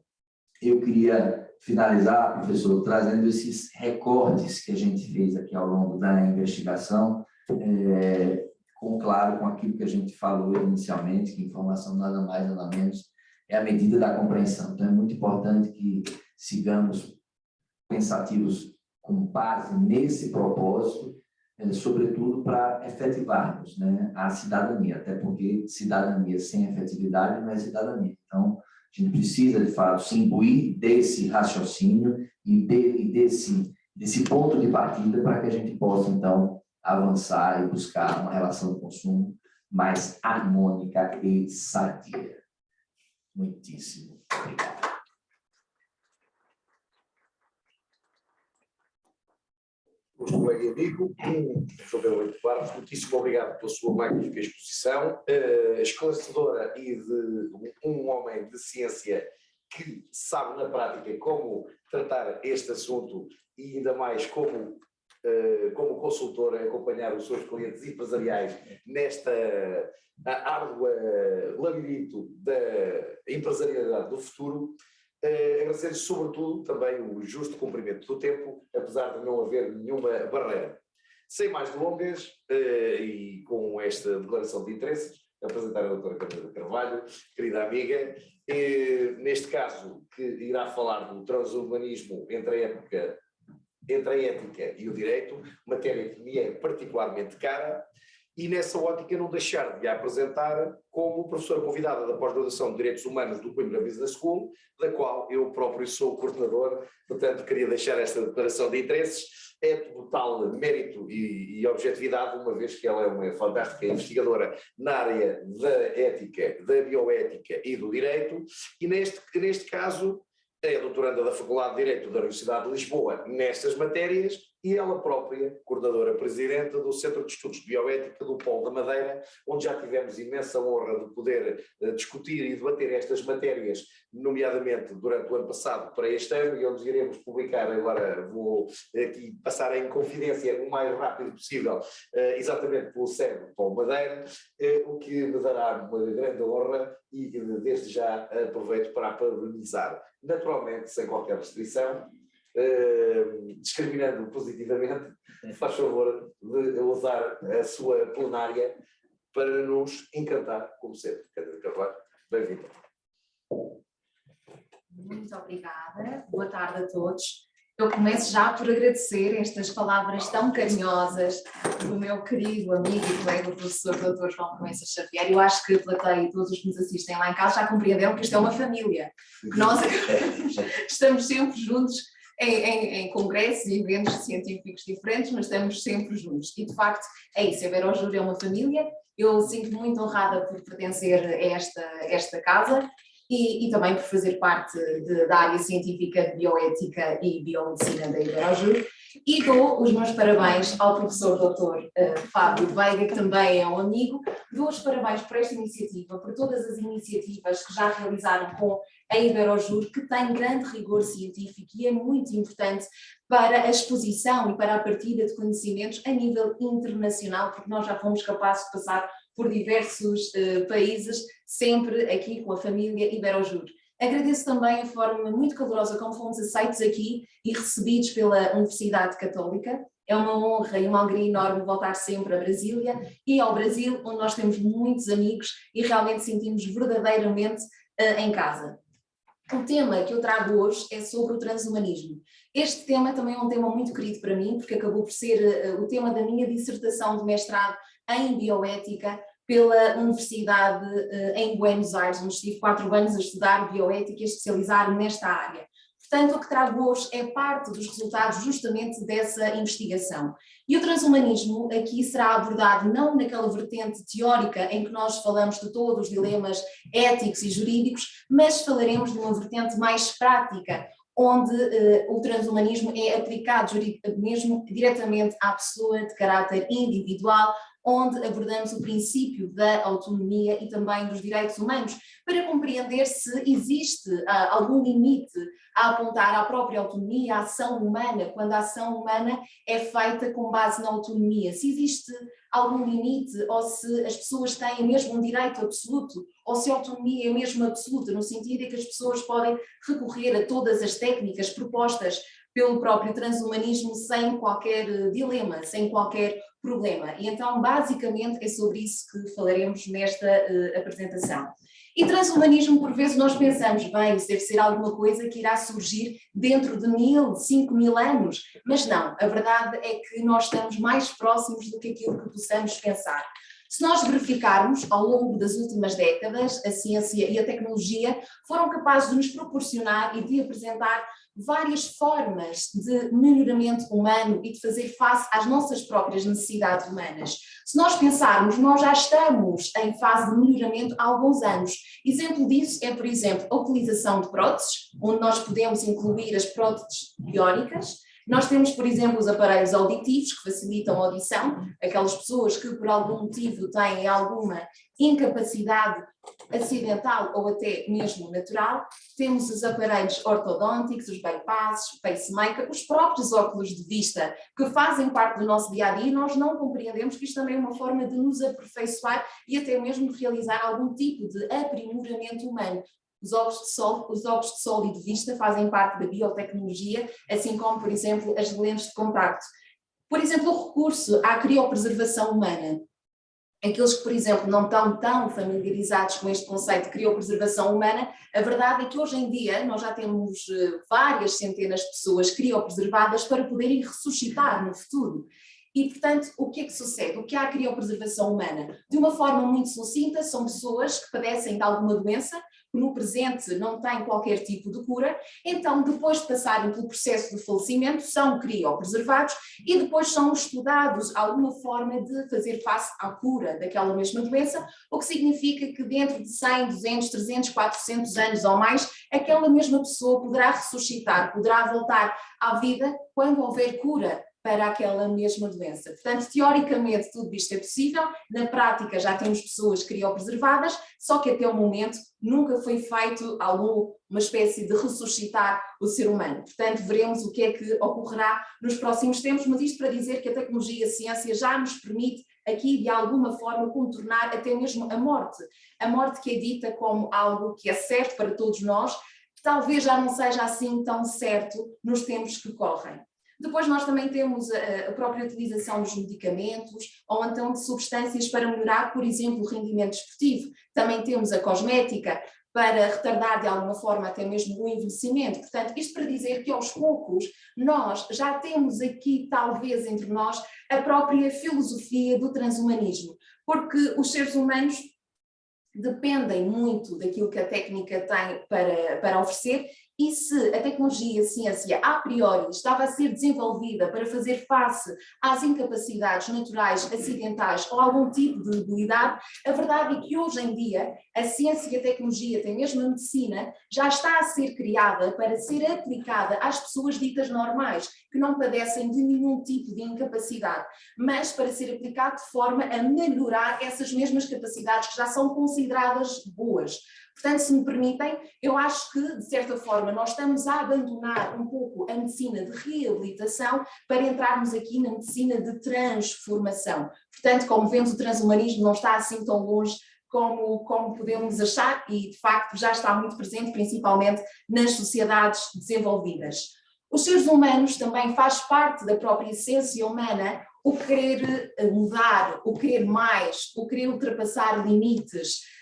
eu queria finalizar, professor, trazendo esses recortes que a gente fez aqui ao longo da investigação, claro, com aquilo que a gente falou inicialmente, que informação nada mais, nada menos, é a medida da compreensão. Então, é muito importante que sigamos pensativos com base nesse propósito, sobretudo para efetivarmos, né, a cidadania, até porque cidadania sem efetividade não é cidadania. Então, a gente precisa, de fato, se imbuir desse raciocínio e desse ponto de partida para que a gente possa, então, avançar e buscar uma relação de consumo mais harmônica e sadia. Muitíssimo obrigado. Nosso colega e amigo, professor Pedro Leite Barros, muitíssimo obrigado pela sua magnífica exposição, esclarecedora e de um homem de ciência que sabe na prática como tratar este assunto e ainda mais como consultor a acompanhar os seus clientes empresariais nesta árdua labirinto da empresarialidade do futuro. Agradecer sobretudo também o justo cumprimento do tempo, apesar de não haver nenhuma barreira. Sem mais delongas, e com esta declaração de interesses, apresentar a doutora Carolina Carvalho, querida amiga, neste caso que irá falar do transhumanismo entre a ética e o direito, matéria que me é particularmente cara, e nessa ótica não deixar de a apresentar como professora convidada da pós-graduação de Direitos Humanos do Coimbra Business School, da qual eu próprio sou o coordenador, portanto queria deixar esta declaração de interesses, é de total mérito e objetividade, uma vez que ela é uma fantástica investigadora na área da ética, da bioética e do direito, e neste caso é doutoranda da Faculdade de Direito da Universidade de Lisboa nestas matérias e ela própria, coordenadora presidenta do Centro de Estudos de Bioética do Polo da Madeira, onde já tivemos imensa honra de poder discutir e debater estas matérias, nomeadamente durante o ano passado para este ano, e onde iremos publicar, agora vou aqui passar em confidência o mais rápido possível, exatamente pelo CERN Polo Madeira, o que me dará uma grande honra e desde já aproveito para a parabenizar, naturalmente sem qualquer restrição, discriminando positivamente, faz favor de usar a sua plenária para nos encantar, como sempre. Carolina Carvalho, bem-vinda. Muito obrigada, boa tarde a todos. Eu começo já por agradecer estas palavras tão carinhosas do meu querido amigo e colega, o professor Dr. João Proença Xavier. Eu acho que a plateia e todos os que nos assistem lá em casa já compreenderam que isto é uma família, que nós estamos sempre juntos em congressos e eventos científicos diferentes, mas estamos sempre juntos. E, de facto, é isso. A Iberojur é uma família. Eu sinto-me muito honrada por pertencer a esta casa e também por fazer parte da área científica de bioética e biomedicina da Iberojur. E dou os meus parabéns ao professor Dr. Fábio Veiga, que também é um amigo. Dou os parabéns por esta iniciativa, por todas as iniciativas que já realizaram com a Iberojur, que tem grande rigor científico e é muito importante para a exposição e para a partilha de conhecimentos a nível internacional, porque nós já fomos capazes de passar por diversos países, sempre aqui com a família Iberojur. Agradeço também a forma muito calorosa como fomos aceitos aqui e recebidos pela Universidade Católica. É uma honra e uma alegria enorme voltar sempre a Brasília e ao Brasil, onde nós temos muitos amigos e realmente sentimos verdadeiramente em casa. O tema que eu trago hoje é sobre o transhumanismo. Este tema também é um tema muito querido para mim, porque acabou por ser o tema da minha dissertação de mestrado em bioética pela Universidade em Buenos Aires, onde estive 4 anos a estudar bioética e a especializar nesta área. Portanto, o que trago hoje é parte dos resultados justamente dessa investigação. E o transhumanismo aqui será abordado não naquela vertente teórica em que nós falamos de todos os dilemas éticos e jurídicos, mas falaremos de uma vertente mais prática, onde o transhumanismo é aplicado mesmo diretamente à pessoa de caráter individual, onde abordamos o princípio da autonomia e também dos direitos humanos, para compreender se existe algum limite a apontar à própria autonomia, à ação humana, quando a ação humana é feita com base na autonomia. Se existe algum limite, ou se as pessoas têm mesmo um direito absoluto, ou se a autonomia é mesmo absoluta, no sentido em que as pessoas podem recorrer a todas as técnicas propostas pelo próprio transhumanismo sem qualquer dilema, sem qualquer problema. E então, basicamente, é sobre isso que falaremos nesta apresentação. E transhumanismo, por vezes, nós pensamos, bem, isso deve ser alguma coisa que irá surgir dentro de 1000, 5000 anos, mas não, a verdade é que nós estamos mais próximos do que aquilo que possamos pensar. Se nós verificarmos, ao longo das últimas décadas, a ciência e a tecnologia foram capazes de nos proporcionar e de apresentar várias formas de melhoramento humano e de fazer face às nossas próprias necessidades humanas. Se nós pensarmos, nós já estamos em fase de melhoramento há alguns anos. Exemplo disso é, por exemplo, a utilização de próteses, onde nós podemos incluir as próteses biónicas. Nós temos, por exemplo, os aparelhos auditivos que facilitam a audição, aquelas pessoas que por algum motivo têm alguma incapacidade acidental ou até mesmo natural. Temos os aparelhos ortodônticos, os bypasses, o pacemaker, os próprios óculos de vista que fazem parte do nosso dia-a-dia e nós não compreendemos que isto também é uma forma de nos aperfeiçoar e até mesmo de realizar algum tipo de aprimoramento humano. Os óculos de sol e de vista fazem parte da biotecnologia, assim como, por exemplo, as lentes de contacto. Por exemplo, o recurso à criopreservação humana. Aqueles que, por exemplo, não estão tão familiarizados com este conceito de criopreservação humana, a verdade é que hoje em dia nós já temos várias centenas de pessoas criopreservadas para poderem ressuscitar no futuro. E, portanto, o que é que sucede? O que é a criopreservação humana? De uma forma muito sucinta, são pessoas que padecem de alguma doença, que no presente não têm qualquer tipo de cura, então depois de passarem pelo processo de falecimento são criopreservados e depois são estudados alguma forma de fazer face à cura daquela mesma doença, o que significa que dentro de 100, 200, 300, 400 anos ou mais, aquela mesma pessoa poderá ressuscitar, poderá voltar à vida quando houver cura para aquela mesma doença. Portanto, teoricamente tudo isto é possível, na prática já temos pessoas criopreservadas, só que até o momento nunca foi feito uma espécie de ressuscitar o ser humano. Portanto, veremos o que é que ocorrerá nos próximos tempos, mas isto para dizer que a tecnologia e a ciência já nos permite aqui de alguma forma contornar até mesmo a morte que é dita como algo que é certo para todos nós, que talvez já não seja assim tão certo nos tempos que correm. Depois nós também temos a própria utilização dos medicamentos ou então de substâncias para melhorar, por exemplo, o rendimento desportivo. Também temos a cosmética para retardar de alguma forma até mesmo o envelhecimento. Portanto, isto para dizer que aos poucos nós já temos aqui talvez entre nós a própria filosofia do transhumanismo, porque os seres humanos dependem muito daquilo que a técnica tem para oferecer. E se a tecnologia e a ciência, a priori, estava a ser desenvolvida para fazer face às incapacidades naturais, acidentais ou algum tipo de debilidade, a verdade é que hoje em dia a ciência e a tecnologia, até mesmo a medicina, já está a ser criada para ser aplicada às pessoas ditas normais, que não padecem de nenhum tipo de incapacidade, mas para ser aplicado de forma a melhorar essas mesmas capacidades que já são consideradas boas. Portanto, se me permitem, eu acho que, de certa forma, nós estamos a abandonar um pouco a medicina de reabilitação para entrarmos aqui na medicina de transformação. Portanto, como vemos, o transhumanismo não está assim tão longe como podemos achar e, de facto, já está muito presente, principalmente nas sociedades desenvolvidas. Os seres humanos também faz parte da própria essência humana o querer mudar, o querer mais, o querer ultrapassar limites,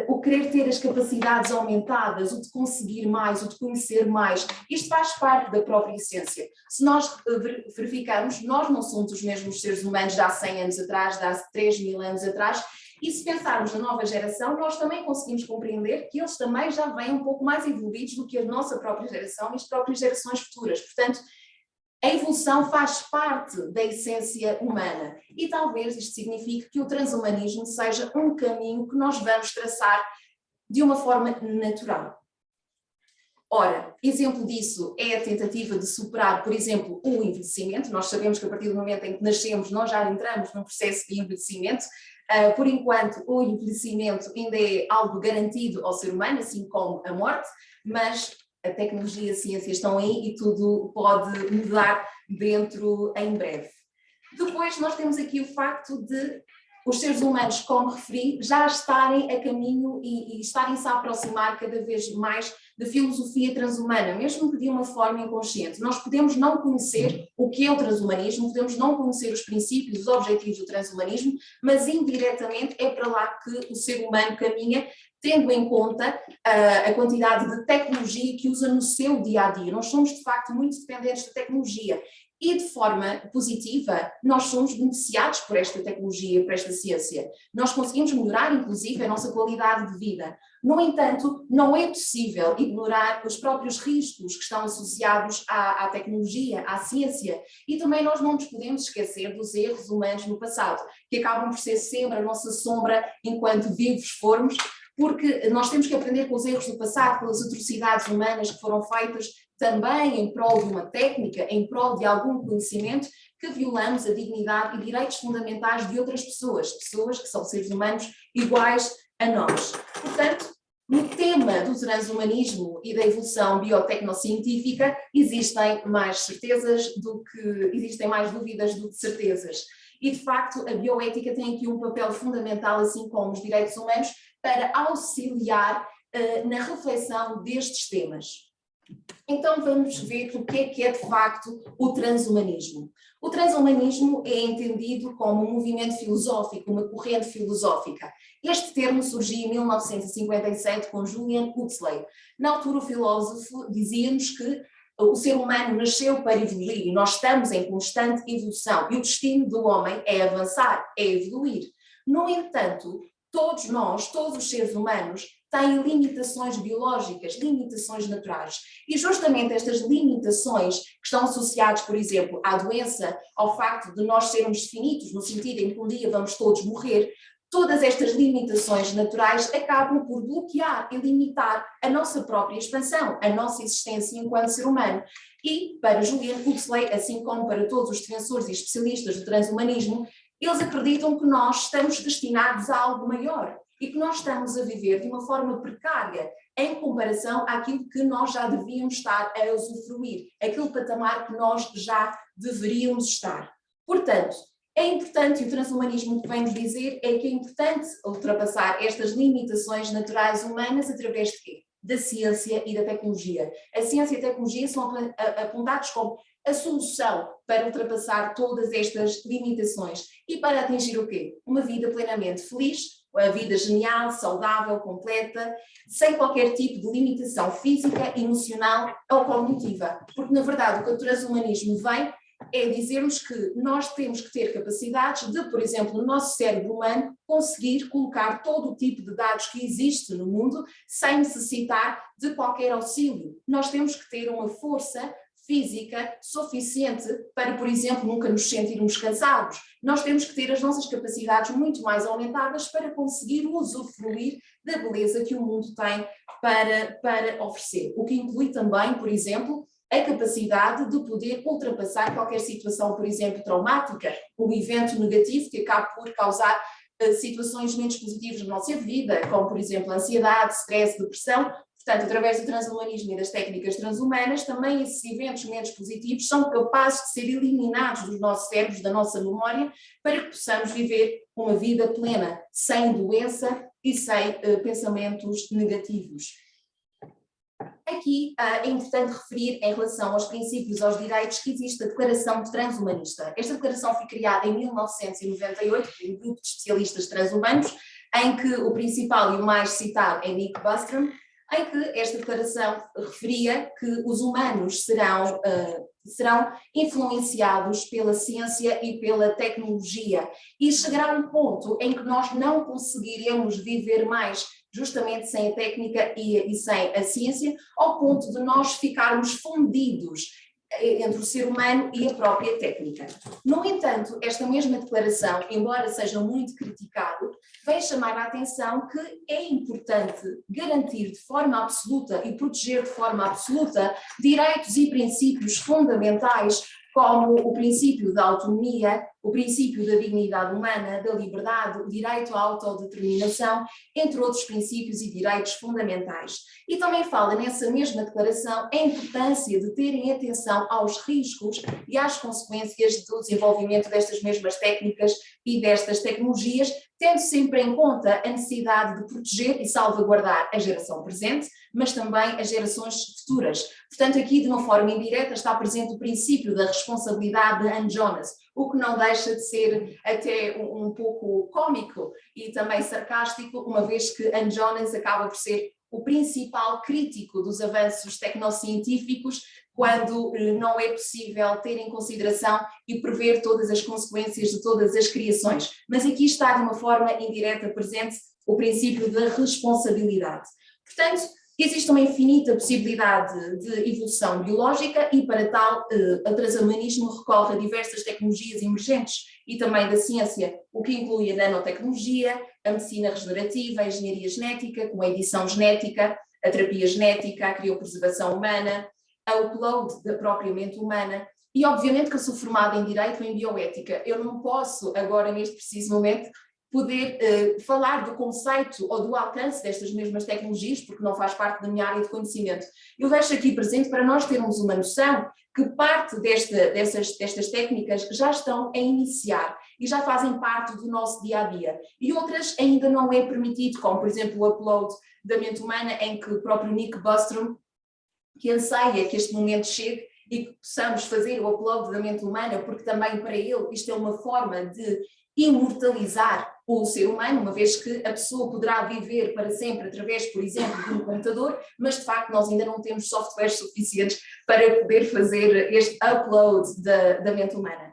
o querer ter as capacidades aumentadas, o de conseguir mais, o de conhecer mais. Isto faz parte da própria essência. Se nós verificarmos, nós não somos os mesmos seres humanos de há 100 anos atrás, de há 3000 anos atrás, e se pensarmos na nova geração, nós também conseguimos compreender que eles também já vêm um pouco mais evoluídos do que a nossa própria geração e as próprias gerações futuras. Portanto, a evolução faz parte da essência humana e talvez isto signifique que o transhumanismo seja um caminho que nós vamos traçar de uma forma natural. Ora, exemplo disso é a tentativa de superar, por exemplo, o envelhecimento. Nós sabemos que a partir do momento em que nascemos, nós já entramos num processo de envelhecimento. Por enquanto, o envelhecimento ainda é algo garantido ao ser humano, assim como a morte, mas a tecnologia e a ciência estão aí e tudo pode mudar dentro em breve. Depois nós temos aqui o facto de os seres humanos, como referi, já estarem a caminho e estarem-se a aproximar cada vez mais da filosofia transhumana, mesmo que de uma forma inconsciente. Nós podemos não conhecer o que é o transhumanismo, podemos não conhecer os princípios, os objetivos do transhumanismo, mas indiretamente é para lá que o ser humano caminha, tendo em conta a quantidade de tecnologia que usa no seu dia-a-dia. Nós somos, de facto, muito dependentes da tecnologia. E de forma positiva, nós somos beneficiados por esta tecnologia, por esta ciência. Nós conseguimos melhorar, inclusive, a nossa qualidade de vida. No entanto, não é possível ignorar os próprios riscos que estão associados à tecnologia, à ciência. E também nós não nos podemos esquecer dos erros humanos no passado, que acabam por ser sempre a nossa sombra enquanto vivos formos, porque nós temos que aprender com os erros do passado, pelas atrocidades humanas que foram feitas também em prol de uma técnica, em prol de algum conhecimento, que violamos a dignidade e direitos fundamentais de outras pessoas, pessoas que são seres humanos iguais a nós. Portanto, no tema do transhumanismo e da evolução biotecnocientífica, existem mais dúvidas do que certezas. E, de facto, a bioética tem aqui um papel fundamental, assim como os direitos humanos, para auxiliar na reflexão destes temas. Então vamos ver o que é de facto o transhumanismo. O transhumanismo é entendido como um movimento filosófico, uma corrente filosófica. Este termo surgiu em 1957 com Julian Huxley. Na altura o filósofo dizia-nos que o ser humano nasceu para evoluir e nós estamos em constante evolução e o destino do homem é avançar, é evoluir. No entanto, todos nós, todos os seres humanos, têm limitações biológicas, limitações naturais. E justamente estas limitações que estão associadas, por exemplo, à doença, ao facto de nós sermos finitos, no sentido em que um dia vamos todos morrer, todas estas limitações naturais acabam por bloquear e limitar a nossa própria expansão, a nossa existência enquanto ser humano. E para Julian Huxley, assim como para todos os defensores e especialistas do transhumanismo, eles acreditam que nós estamos destinados a algo maior e que nós estamos a viver de uma forma precária em comparação àquilo que nós já devíamos estar a usufruir, aquele patamar que nós já deveríamos estar. Portanto, é importante, e o transhumanismo que vem nos dizer é que é importante ultrapassar estas limitações naturais humanas através de quê? Da ciência e da tecnologia. A ciência e a tecnologia são apontados como a solução para ultrapassar todas estas limitações e para atingir o quê? Uma vida plenamente feliz, uma vida genial, saudável, completa, sem qualquer tipo de limitação física, emocional ou cognitiva. Porque, na verdade, o que o transhumanismo vem é dizer-nos que nós temos que ter capacidades de, por exemplo, no nosso cérebro humano, conseguir colocar todo o tipo de dados que existe no mundo sem necessitar de qualquer auxílio. Nós temos que ter uma força física suficiente para, por exemplo, nunca nos sentirmos cansados. Nós temos que ter as nossas capacidades muito mais aumentadas para conseguir usufruir da beleza que o mundo tem para oferecer. O que inclui também, por exemplo, a capacidade de poder ultrapassar qualquer situação, por exemplo, traumática, um evento negativo que acabe por causar situações menos positivas na nossa vida, como, por exemplo, ansiedade, stress, depressão. Portanto, através do transhumanismo e das técnicas transhumanas, também esses eventos menos positivos são capazes de ser eliminados dos nossos cérebros, da nossa memória, para que possamos viver uma vida plena, sem doença e sem pensamentos negativos. Aqui é importante referir, em relação aos princípios e aos direitos, que existe a Declaração Transhumanista. Esta declaração foi criada em 1998 por um grupo de especialistas transhumanos, em que o principal e o mais citado é Nick Bostrom, em que esta declaração referia que os humanos serão influenciados pela ciência e pela tecnologia e chegará um ponto em que nós não conseguiremos viver mais justamente sem a técnica e sem a ciência, ao ponto de nós ficarmos fundidos entre o ser humano e a própria técnica. No entanto, esta mesma declaração, embora seja muito criticado, vem chamar a atenção que é importante garantir de forma absoluta e proteger de forma absoluta direitos e princípios fundamentais, como o princípio da autonomia, o princípio da dignidade humana, da liberdade, o direito à autodeterminação, entre outros princípios e direitos fundamentais. E também fala nessa mesma declaração a importância de terem atenção aos riscos e às consequências do desenvolvimento destas mesmas técnicas e destas tecnologias, tendo sempre em conta a necessidade de proteger e salvaguardar a geração presente, mas também as gerações futuras. Portanto, aqui de uma forma indireta está presente o princípio da responsabilidade de Ann Jonas, o que não deixa de ser até um pouco cômico e também sarcástico, uma vez que Ann Jonas acaba por ser o principal crítico dos avanços tecnocientíficos, quando não é possível ter em consideração e prever todas as consequências de todas as criações. Mas aqui está de uma forma indireta presente o princípio da responsabilidade. Portanto, existe uma infinita possibilidade de evolução biológica e para tal o transhumanismo recorre a diversas tecnologias emergentes e também da ciência, o que inclui a nanotecnologia, a medicina regenerativa, a engenharia genética, como a edição genética, a terapia genética, a criopreservação humana, a upload da própria mente humana e obviamente que eu sou formada em Direito e em Bioética. Eu não posso agora neste preciso momento poder falar do conceito ou do alcance destas mesmas tecnologias, porque não faz parte da minha área de conhecimento. Eu deixo aqui presente para nós termos uma noção que parte destas técnicas já estão a iniciar e já fazem parte do nosso dia-a-dia. E outras ainda não é permitido, como por exemplo o upload da mente humana, em que o próprio Nick Bostrom, que anseia que este momento chegue e que possamos fazer o upload da mente humana, porque também para ele isto é uma forma de imortalizar o ser humano, uma vez que a pessoa poderá viver para sempre através, por exemplo, de um computador, mas de facto nós ainda não temos softwares suficientes para poder fazer este upload da mente humana.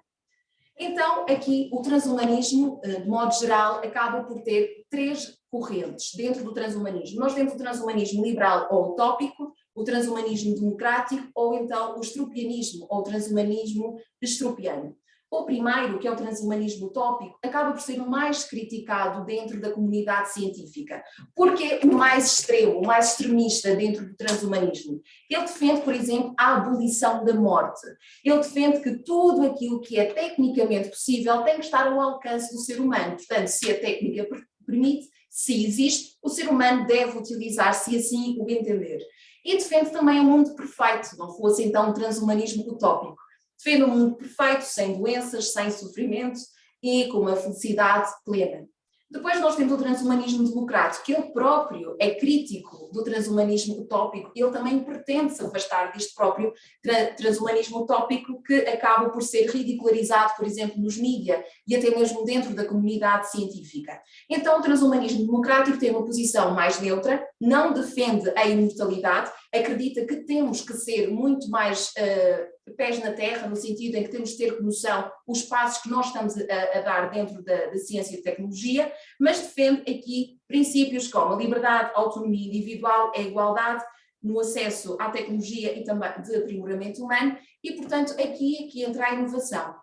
Então, aqui o transhumanismo, de modo geral, acaba por ter três correntes dentro do transhumanismo. Nós temos o transhumanismo liberal ou utópico, o transhumanismo democrático ou então o estropianismo ou o transhumanismo estropiano. O primeiro, que é o transhumanismo utópico, acaba por ser o mais criticado dentro da comunidade científica, porque é o mais extremo, o mais extremista dentro do transhumanismo. Ele defende, por exemplo, a abolição da morte. Ele defende que tudo aquilo que é tecnicamente possível tem que estar ao alcance do ser humano. Portanto, se a técnica permite, se existe, o ser humano deve utilizar, se assim o entender. E defende também um mundo perfeito, não fosse então um transhumanismo utópico. Defende um mundo perfeito, sem doenças, sem sofrimento e com uma felicidade plena. Depois nós temos o transhumanismo democrático, que ele próprio é crítico do transhumanismo utópico, ele também pretende se afastar deste próprio transhumanismo utópico que acaba por ser ridicularizado, por exemplo, nos mídias e até mesmo dentro da comunidade científica. Então o transhumanismo democrático tem uma posição mais neutra, não defende a imortalidade, acredita que temos que ser muito mais pés na terra, no sentido em que temos de ter noção os passos que nós estamos a dar dentro da ciência e tecnologia, mas defende aqui princípios como a liberdade, a autonomia individual, a igualdade no acesso à tecnologia e também de aprimoramento humano e, portanto, aqui entra a inovação.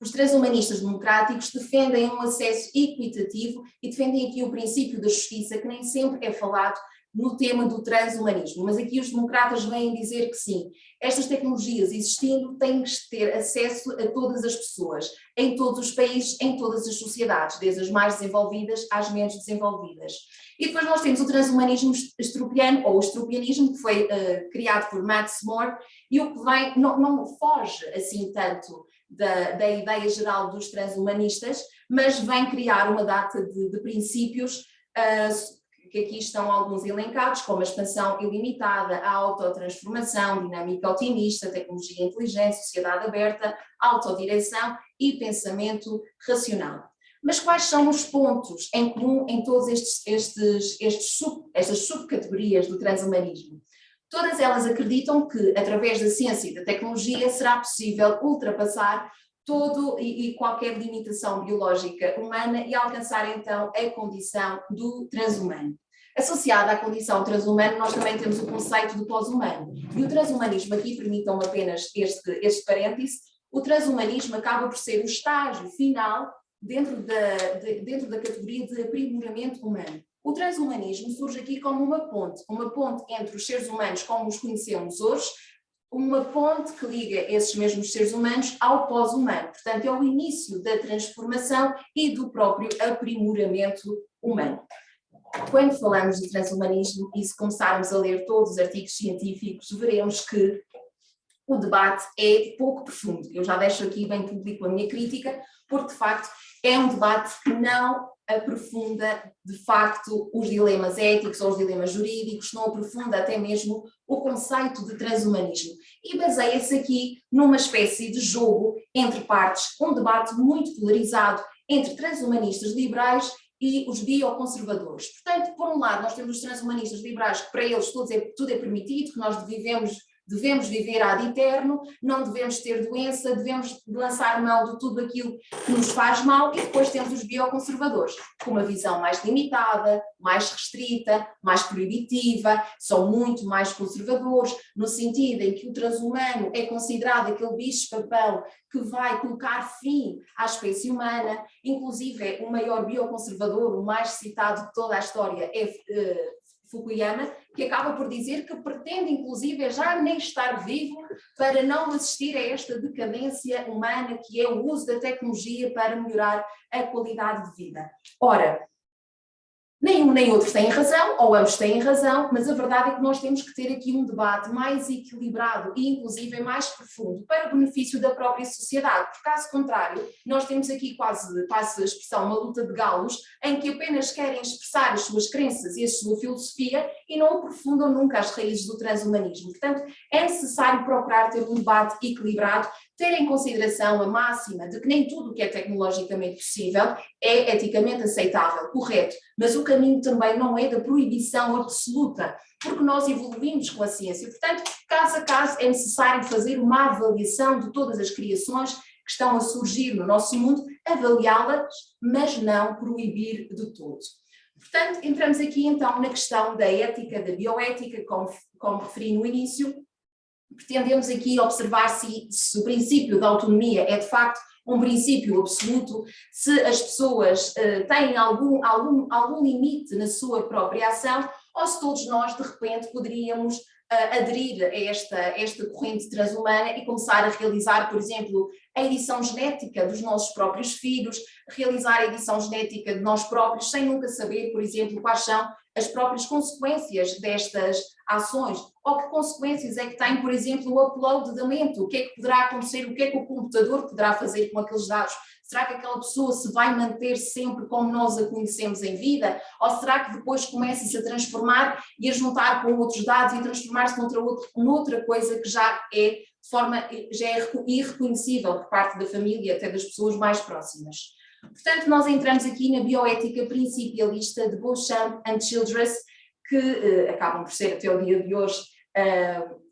Os transhumanistas democráticos defendem um acesso equitativo e defendem aqui o princípio da justiça, que nem sempre é falado no tema do transhumanismo, mas aqui os democratas vêm dizer que sim, estas tecnologias existindo têm que ter acesso a todas as pessoas, em todos os países, em todas as sociedades, desde as mais desenvolvidas às menos desenvolvidas. E depois nós temos o transhumanismo estropiano, ou o estropianismo, que foi criado por Max More, e o que vem, não foge assim tanto da ideia geral dos transhumanistas, mas vem criar uma data de princípios que aqui estão alguns elencados, como a expansão ilimitada, a autotransformação, dinâmica otimista, tecnologia inteligente, sociedade aberta, autodireção e pensamento racional. Mas quais são os pontos em comum em todas estas subcategorias do transhumanismo? Todas elas acreditam que, através da ciência e da tecnologia, será possível ultrapassar todo e qualquer limitação biológica humana e alcançar então a condição do transhumano. Associada à condição transhumana, nós também temos o conceito do pós-humano. E o transhumanismo, aqui permitam apenas este parêntese, o transhumanismo acaba por ser o estágio final dentro da categoria de aprimoramento humano. O transhumanismo surge aqui como uma ponte entre os seres humanos como os conhecemos hoje, uma ponte que liga esses mesmos seres humanos ao pós-humano. Portanto, é o início da transformação e do próprio aprimoramento humano. Quando falamos de transhumanismo e se começarmos a ler todos os artigos científicos, veremos que o debate é pouco profundo. Eu já deixo aqui bem público a minha crítica, porque de facto é um debate que não aprofunda de facto os dilemas éticos ou os dilemas jurídicos, não aprofunda até mesmo o conceito de transhumanismo. E baseia-se aqui numa espécie de jogo entre partes, um debate muito polarizado entre transhumanistas liberais e os bioconservadores. Portanto, por um lado, nós temos os transhumanistas liberais, que para eles tudo é permitido, que nós devemos viver ad eterno, não devemos ter doença, devemos lançar mão de tudo aquilo que nos faz mal, e depois temos os bioconservadores, com uma visão mais limitada, mais restrita, mais proibitiva, são muito mais conservadores, no sentido em que o transhumano é considerado aquele bicho-papão que vai colocar fim à espécie humana. Inclusive o maior bioconservador, o mais citado de toda a história é Fukuyama, que acaba por dizer que pretende inclusive já nem estar vivo para não assistir a esta decadência humana que é o uso da tecnologia para melhorar a qualidade de vida. Ora, nem um nem outro têm razão, ou ambos têm razão, mas a verdade é que nós temos que ter aqui um debate mais equilibrado e inclusive mais profundo para o benefício da própria sociedade, porque caso contrário, nós temos aqui quase a expressão, uma luta de galos, em que apenas querem expressar as suas crenças e a sua filosofia e não aprofundam nunca as raízes do transhumanismo. Portanto, é necessário procurar ter um debate equilibrado, ter em consideração a máxima de que nem tudo o que é tecnologicamente possível é eticamente aceitável, correto, mas o caminho também não é da proibição absoluta, porque nós evoluímos com a ciência. Portanto, caso a caso é necessário fazer uma avaliação de todas as criações que estão a surgir no nosso mundo, avaliá-las, mas não proibir de todo. Portanto, entramos aqui então na questão da ética, da bioética, como referi no início. Pretendemos aqui observar se o princípio da autonomia é de facto um princípio absoluto, se as pessoas têm algum limite na sua própria ação, ou se todos nós de repente poderíamos aderir a esta corrente transhumana e começar a realizar, por exemplo, a edição genética dos nossos próprios filhos, realizar a edição genética de nós próprios, sem nunca saber, por exemplo, quais são as próprias consequências destas ações, ou que consequências é que tem, por exemplo, o upload da mente, o que é que poderá acontecer, o que é que o computador poderá fazer com aqueles dados. Será que aquela pessoa se vai manter sempre como nós a conhecemos em vida? Ou será que depois começa-se a transformar e a juntar com outros dados e transformar-se noutra coisa que já é irreconhecível por parte da família, até das pessoas mais próximas? Portanto, nós entramos aqui na bioética principialista de Beauchamp and Childress, que acabam por ser até o dia de hoje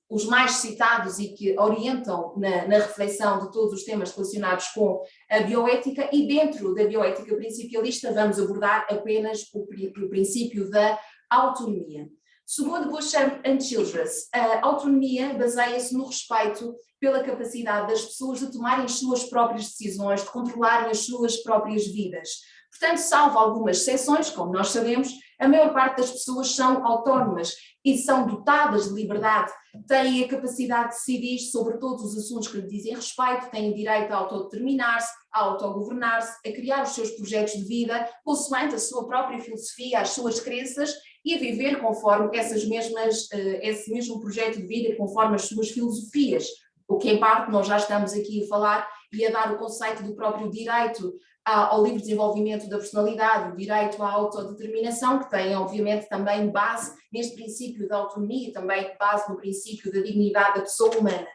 os mais citados e que orientam na reflexão de todos os temas relacionados com a bioética, e dentro da bioética principialista vamos abordar apenas o princípio da autonomia. Segundo Beauchamp and Childress, a autonomia baseia-se no respeito pela capacidade das pessoas de tomarem as suas próprias decisões, de controlarem as suas próprias vidas. Portanto, salvo algumas exceções, como nós sabemos, a maior parte das pessoas são autónomas e são dotadas de liberdade, têm a capacidade de decidir sobre todos os assuntos que lhe dizem respeito, têm o direito a autodeterminar-se, a autogovernar-se, a criar os seus projetos de vida, consoante a sua própria filosofia, as suas crenças, e a viver conforme esse mesmo projeto de vida, conforme as suas filosofias, o que em parte nós já estamos aqui a falar e a dar o conceito do próprio direito ao livre desenvolvimento da personalidade, o direito à autodeterminação, que tem obviamente também base neste princípio da autonomia, também base no princípio da dignidade da pessoa humana.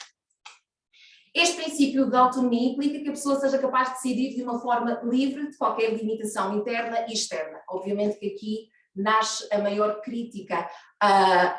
Este princípio da autonomia implica que a pessoa seja capaz de decidir de uma forma livre de qualquer limitação interna e externa. Obviamente que aqui nasce a maior crítica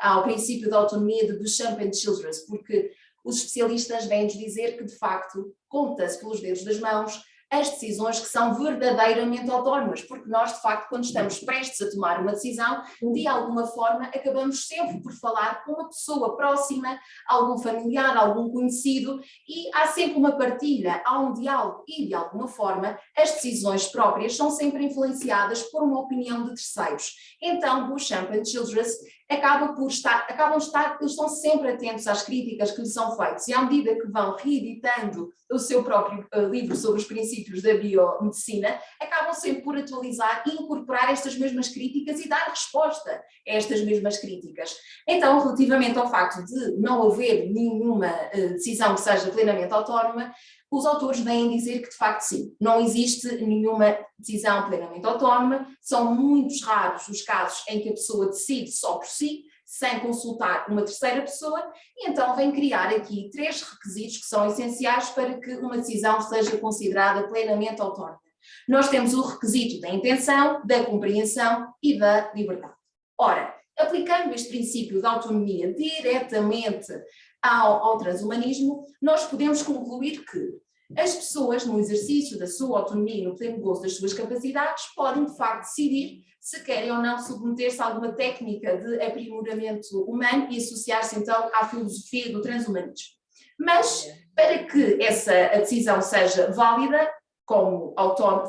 ao princípio da autonomia de Beauchamp and Childress, porque os especialistas vêm-nos dizer que, de facto, conta-se pelos dedos das mãos as decisões que são verdadeiramente autónomas, porque nós, de facto, quando estamos prestes a tomar uma decisão, de alguma forma acabamos sempre por falar com uma pessoa próxima, algum familiar, algum conhecido, e há sempre uma partilha, há um diálogo e, de alguma forma, as decisões próprias são sempre influenciadas por uma opinião de terceiros. Então, Beauchamp e Childress eles estão sempre atentos às críticas que lhes são feitas e à medida que vão reeditando o seu próprio livro sobre os princípios da biomedicina, acabam sempre por atualizar e incorporar estas mesmas críticas e dar resposta a estas mesmas críticas. Então, relativamente ao facto de não haver nenhuma decisão que seja plenamente autónoma, os autores vêm dizer que, de facto, sim, não existe nenhuma decisão plenamente autónoma, são muitos raros os casos em que a pessoa decide só por si, sem consultar uma terceira pessoa, e então vem criar aqui 3 requisitos que são essenciais para que uma decisão seja considerada plenamente autónoma. Nós temos o requisito da intenção, da compreensão e da liberdade. Ora, aplicando este princípio da autonomia diretamente ao transhumanismo, nós podemos concluir que as pessoas, no exercício da sua autonomia e no pleno gozo das suas capacidades, podem, de facto, decidir se querem ou não submeter-se a alguma técnica de aprimoramento humano e associar-se, então, à filosofia do transhumanismo. Mas, para que a decisão seja válida,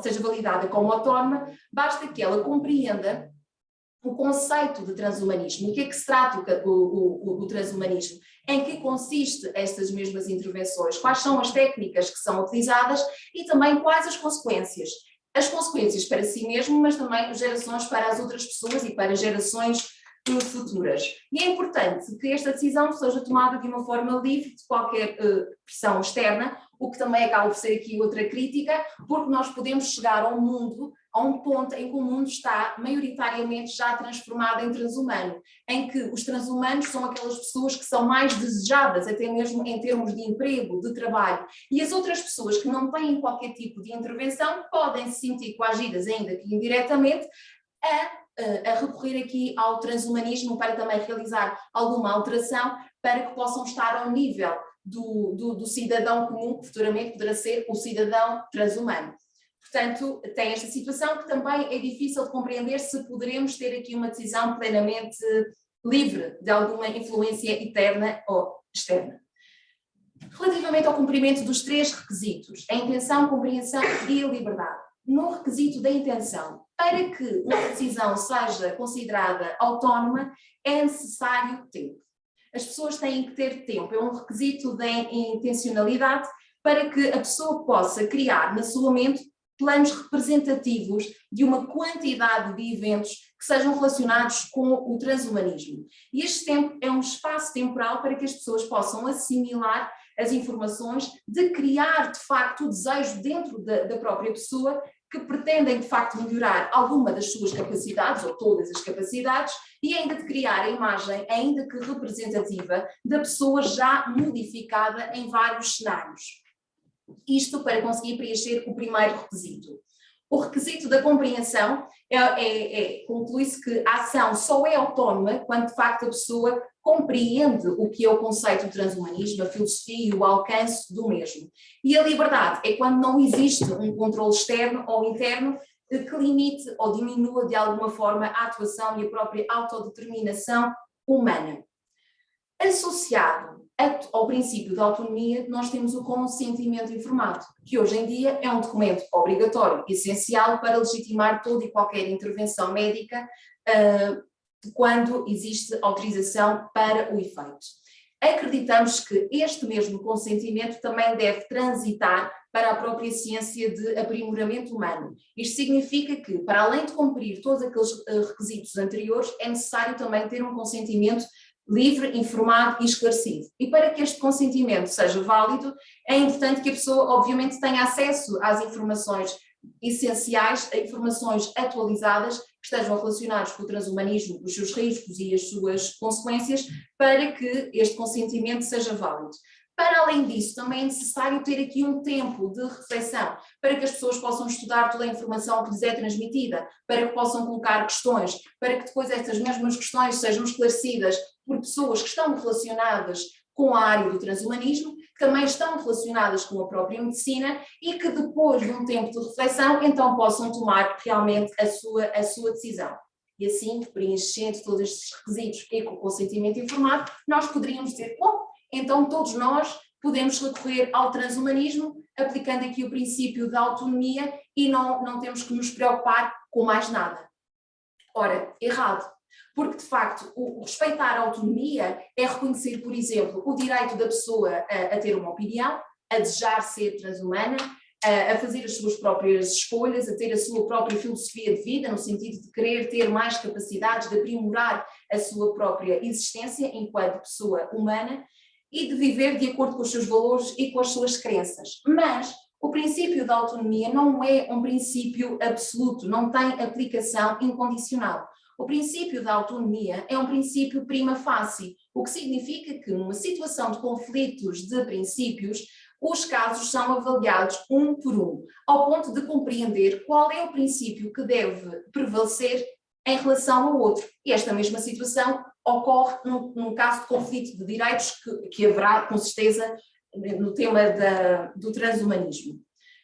seja validada como autónoma, basta que ela compreenda o conceito de transhumanismo. O que é que se trata o transhumanismo? Em que consiste estas mesmas intervenções? Quais são as técnicas que são utilizadas e também quais as consequências? As consequências para si mesmo, mas também gerações para as outras pessoas e para gerações futuras. E é importante que esta decisão seja tomada de uma forma livre de qualquer pressão externa, o que também acaba por ser aqui outra crítica, porque nós podemos chegar ao mundo, a um ponto em que o mundo está maioritariamente já transformado em transhumano, em que os transhumanos são aquelas pessoas que são mais desejadas, até mesmo em termos de emprego, de trabalho, e as outras pessoas que não têm qualquer tipo de intervenção podem se sentir coagidas, ainda que indiretamente, a recorrer aqui ao transhumanismo para também realizar alguma alteração para que possam estar ao nível do cidadão comum, que futuramente poderá ser o cidadão transhumano. Portanto, tem esta situação que também é difícil de compreender se poderemos ter aqui uma decisão plenamente livre de alguma influência interna ou externa. Relativamente ao cumprimento dos 3 requisitos, a intenção, compreensão e a liberdade. No requisito da intenção, para que uma decisão seja considerada autónoma, é necessário tempo. As pessoas têm que ter tempo, é um requisito da intencionalidade para que a pessoa possa criar na sua mente planos representativos de uma quantidade de eventos que sejam relacionados com o transhumanismo. E este tempo é um espaço temporal para que as pessoas possam assimilar as informações, de criar de facto o desejo dentro da própria pessoa que pretendem de facto melhorar alguma das suas capacidades ou todas as capacidades e ainda de criar a imagem, ainda que representativa, da pessoa já modificada em vários cenários. Isto para conseguir preencher o primeiro requisito. O requisito da compreensão conclui-se que a ação só é autónoma quando de facto a pessoa compreende o que é o conceito do transhumanismo, a filosofia e o alcance do mesmo. E a liberdade é quando não existe um controle externo ou interno que limite ou diminua de alguma forma a atuação e a própria autodeterminação humana. Associado ao princípio da autonomia, nós temos o consentimento informado, que hoje em dia é um documento obrigatório e essencial para legitimar toda e qualquer intervenção médica quando existe autorização para o efeito. Acreditamos que este mesmo consentimento também deve transitar para a própria ciência de aprimoramento humano. Isto significa que, para além de cumprir todos aqueles requisitos anteriores, é necessário também ter um consentimento livre, informado e esclarecido. E para que este consentimento seja válido, é importante que a pessoa, obviamente, tenha acesso às informações essenciais, a informações atualizadas que estejam relacionadas com o transhumanismo, os seus riscos e as suas consequências, para que este consentimento seja válido. Para além disso, também é necessário ter aqui um tempo de reflexão, para que as pessoas possam estudar toda a informação que lhes é transmitida, para que possam colocar questões, para que depois estas mesmas questões sejam esclarecidas por pessoas que estão relacionadas com a área do transhumanismo, que também estão relacionadas com a própria medicina e que depois de um tempo de reflexão, então possam tomar realmente a sua decisão. E assim, preenchendo todos estes requisitos e com o consentimento informado, nós poderíamos dizer, bom, então todos nós podemos recorrer ao transhumanismo, aplicando aqui o princípio da autonomia e não temos que nos preocupar com mais nada. Ora, errado. Porque, de facto, o respeitar a autonomia é reconhecer, por exemplo, o direito da pessoa a ter uma opinião, a desejar ser transhumana, a fazer as suas próprias escolhas, a ter a sua própria filosofia de vida, no sentido de querer ter mais capacidades de aprimorar a sua própria existência enquanto pessoa humana e de viver de acordo com os seus valores e com as suas crenças. Mas o princípio da autonomia não é um princípio absoluto, não tem aplicação incondicional. O princípio da autonomia é um princípio prima facie, o que significa que numa situação de conflitos de princípios, os casos são avaliados um por um, ao ponto de compreender qual é o princípio que deve prevalecer em relação ao outro. E esta mesma situação ocorre num caso de conflito de direitos que haverá, com certeza, no tema do transhumanismo.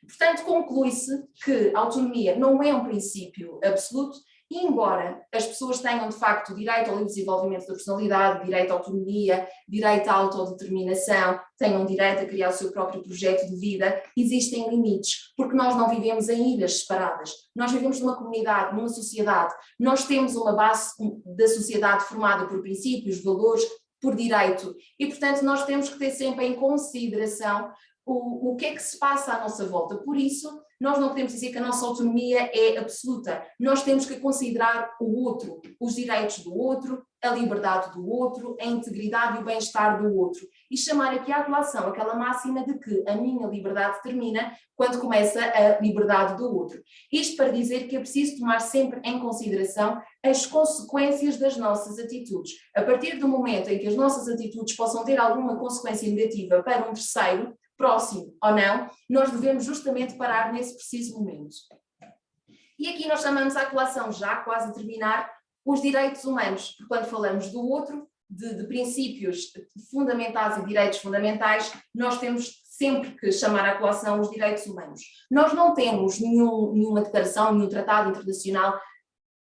Portanto, conclui-se que a autonomia não é um princípio absoluto, e embora as pessoas tenham, de facto, direito ao livre desenvolvimento da personalidade, direito à autonomia, direito à autodeterminação, tenham direito a criar o seu próprio projeto de vida, existem limites, porque nós não vivemos em ilhas separadas. Nós vivemos numa comunidade, numa sociedade. Nós temos uma base da sociedade formada por princípios, valores, por direito. E, portanto, nós temos que ter sempre em consideração o que é que se passa à nossa volta. Por isso, nós não podemos dizer que a nossa autonomia é absoluta. Nós temos que considerar o outro, os direitos do outro, a liberdade do outro, a integridade e o bem-estar do outro. E chamar aqui à colação aquela máxima de que a minha liberdade termina quando começa a liberdade do outro. Isto para dizer que é preciso tomar sempre em consideração as consequências das nossas atitudes. A partir do momento em que as nossas atitudes possam ter alguma consequência negativa para um terceiro, próximo ou não, nós devemos justamente parar nesse preciso momento. E aqui nós chamamos à colação, já quase a terminar, os direitos humanos, porque quando falamos do outro, de princípios fundamentais e direitos fundamentais, nós temos sempre que chamar à colação os direitos humanos. Nós não temos nenhuma declaração, nenhum tratado internacional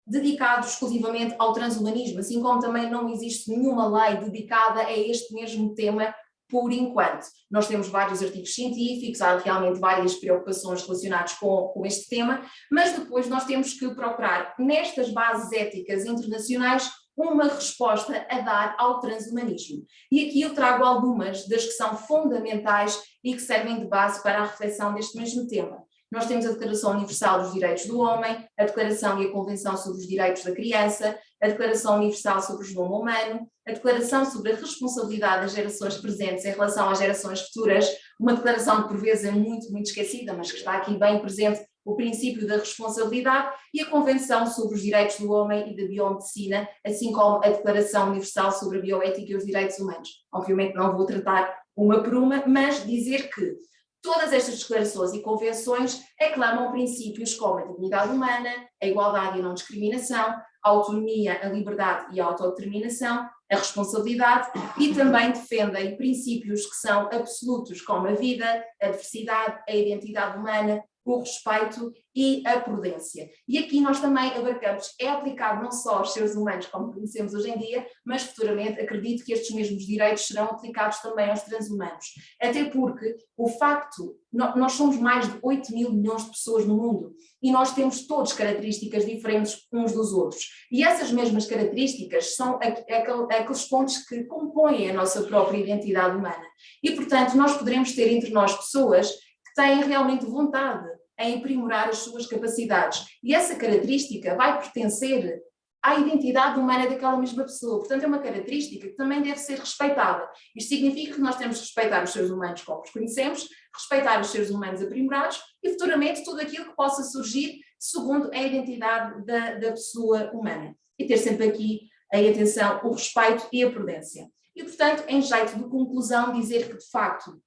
dedicado exclusivamente ao transhumanismo, assim como também não existe nenhuma lei dedicada a este mesmo tema por enquanto. Nós temos vários artigos científicos, há realmente várias preocupações relacionadas com este tema, mas depois nós temos que procurar nestas bases éticas internacionais uma resposta a dar ao transhumanismo. E aqui eu trago algumas das que são fundamentais e que servem de base para a reflexão deste mesmo tema. Nós temos a Declaração Universal dos Direitos do Homem, a Declaração e a Convenção sobre os Direitos da Criança, a Declaração Universal sobre o Genoma Humano, a Declaração sobre a Responsabilidade das Gerações Presentes em relação às gerações futuras, uma declaração que por vezes é muito, muito esquecida, mas que está aqui bem presente, o princípio da responsabilidade, e a Convenção sobre os Direitos do Homem e da Biomedicina, assim como a Declaração Universal sobre a Bioética e os Direitos Humanos. Obviamente não vou tratar uma por uma, mas dizer que todas estas declarações e convenções aclamam princípios como a dignidade humana, a igualdade e a não discriminação, a autonomia, a liberdade e a autodeterminação, a responsabilidade, e também defendem princípios que são absolutos como a vida, a diversidade, a identidade humana, o respeito e a prudência. E aqui nós também abarcamos, é aplicado não só aos seres humanos como conhecemos hoje em dia, mas futuramente acredito que estes mesmos direitos serão aplicados também aos transhumanos. Até porque o facto, nós somos mais de 8 mil milhões de pessoas no mundo e nós temos todos características diferentes uns dos outros. E essas mesmas características são aqueles pontos que compõem a nossa própria identidade humana. E portanto nós poderemos ter entre nós pessoas que têm realmente vontade em aprimorar as suas capacidades. E essa característica vai pertencer à identidade humana daquela mesma pessoa. Portanto, é uma característica que também deve ser respeitada. Isto significa que nós temos que respeitar os seres humanos como os conhecemos, respeitar os seres humanos aprimorados e, futuramente, tudo aquilo que possa surgir segundo a identidade da pessoa humana. E ter sempre aqui em atenção o respeito e a prudência. E, portanto, em jeito de conclusão, dizer que, de facto,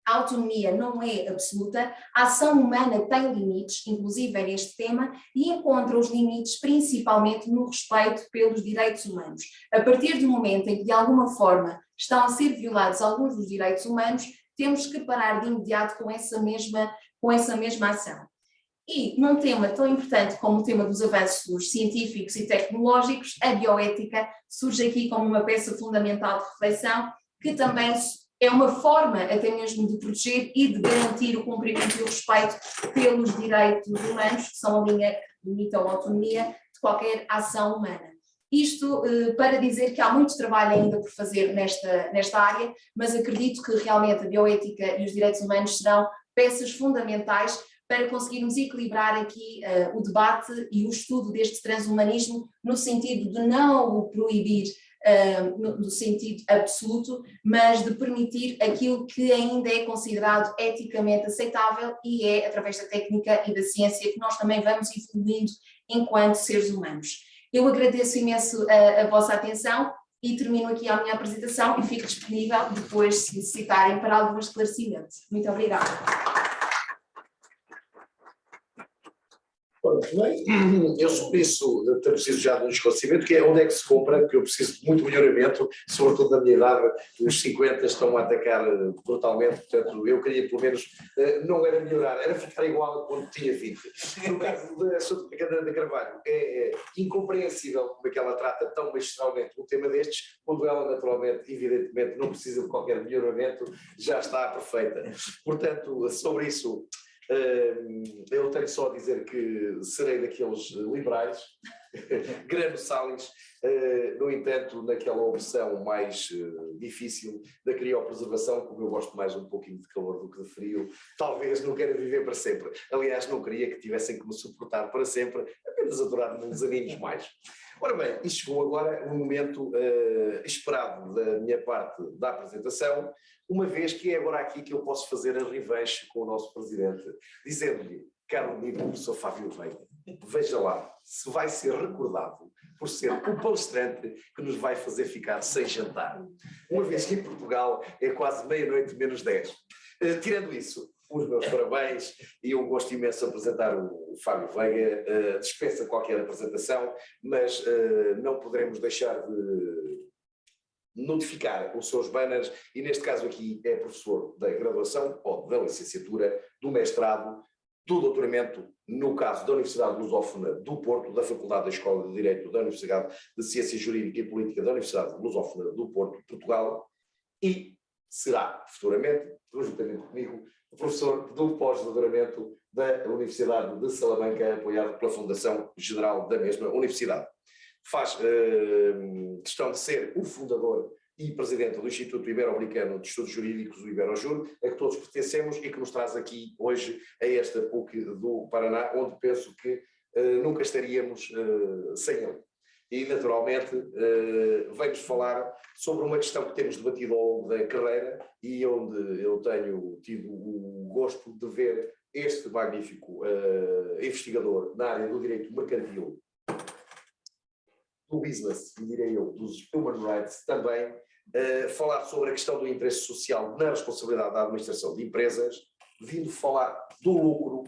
a autonomia não é absoluta, a ação humana tem limites, inclusive é neste tema, e encontra os limites principalmente no respeito pelos direitos humanos. A partir do momento em que de alguma forma estão a ser violados alguns dos direitos humanos, temos que parar de imediato com essa mesma ação. E num tema tão importante como o tema dos avanços científicos e tecnológicos, a bioética surge aqui como uma peça fundamental de reflexão, que também é uma forma até mesmo de proteger e de garantir o cumprimento e o respeito pelos direitos humanos, que são a linha que limita a autonomia de qualquer ação humana. Isto para dizer que há muito trabalho ainda por fazer nesta área, mas acredito que realmente a bioética e os direitos humanos serão peças fundamentais para conseguirmos equilibrar aqui o debate e o estudo deste transhumanismo no sentido de não o proibir no sentido absoluto, mas de permitir aquilo que ainda é considerado eticamente aceitável e é através da técnica e da ciência que nós também vamos evoluindo enquanto seres humanos. Eu agradeço imenso a vossa atenção e termino aqui a minha apresentação e fico disponível depois, se necessitarem, para algum esclarecimento. Muito obrigada. Muito bem, eu sobre isso preciso já de um esclarecimento, que é onde é que se compra, porque eu preciso de muito melhoramento, sobretudo na minha idade, os 50 estão a atacar brutalmente, portanto eu queria pelo menos, não era melhorar, era ficar igual a quando tinha 20. No caso da Sra. Catarina Carvalho, é incompreensível como é que ela trata tão magistralmente um tema destes, quando ela naturalmente, evidentemente, não precisa de qualquer melhoramento, já está perfeita. Portanto, sobre isso, eu tenho só a dizer que serei daqueles liberais, grano-salis, no entanto, naquela opção mais difícil da criopreservação, como eu gosto mais um pouquinho de calor do que de frio, talvez não queira viver para sempre. Aliás, não queria que tivessem que me suportar para sempre, apenas aturar-me uns aninhos mais. Ora bem, e chegou agora o momento esperado da minha parte da apresentação, uma vez que é agora aqui que eu posso fazer a revanche com o nosso presidente, dizendo-lhe, caro amigo professor Fábio Veiga, veja lá se vai ser recordado por ser o palestrante que nos vai fazer ficar sem jantar, uma vez que em Portugal é quase meia-noite menos 10. Tirando isso, os meus parabéns e um gosto imenso apresentar o Fábio Veiga, dispensa qualquer apresentação, mas não poderemos deixar de notificar os seus banners, e neste caso aqui é professor da graduação ou da licenciatura, do mestrado, do doutoramento, no caso da Universidade Lusófona do Porto, da Faculdade da Escola de Direito da Universidade de Ciência Jurídica e Política da Universidade Lusófona do Porto, Portugal, e será futuramente, juntamente comigo, professor do pós-doutoramento da Universidade de Salamanca, apoiado pela Fundação Geral da mesma universidade. Faz questão de ser o fundador e presidente do Instituto Ibero-Americano de Estudos Jurídicos, o Iberojur, a que todos pertencemos e que nos traz aqui hoje a esta PUC do Paraná, onde penso que nunca estaríamos sem ele. E, naturalmente, vem-nos falar sobre uma questão que temos debatido ao longo da carreira e onde eu tenho tido o gosto de ver este magnífico investigador na área do direito mercantil, do business, e direi eu, dos human rights também, falar sobre a questão do interesse social na responsabilidade da administração de empresas, vindo falar do lucro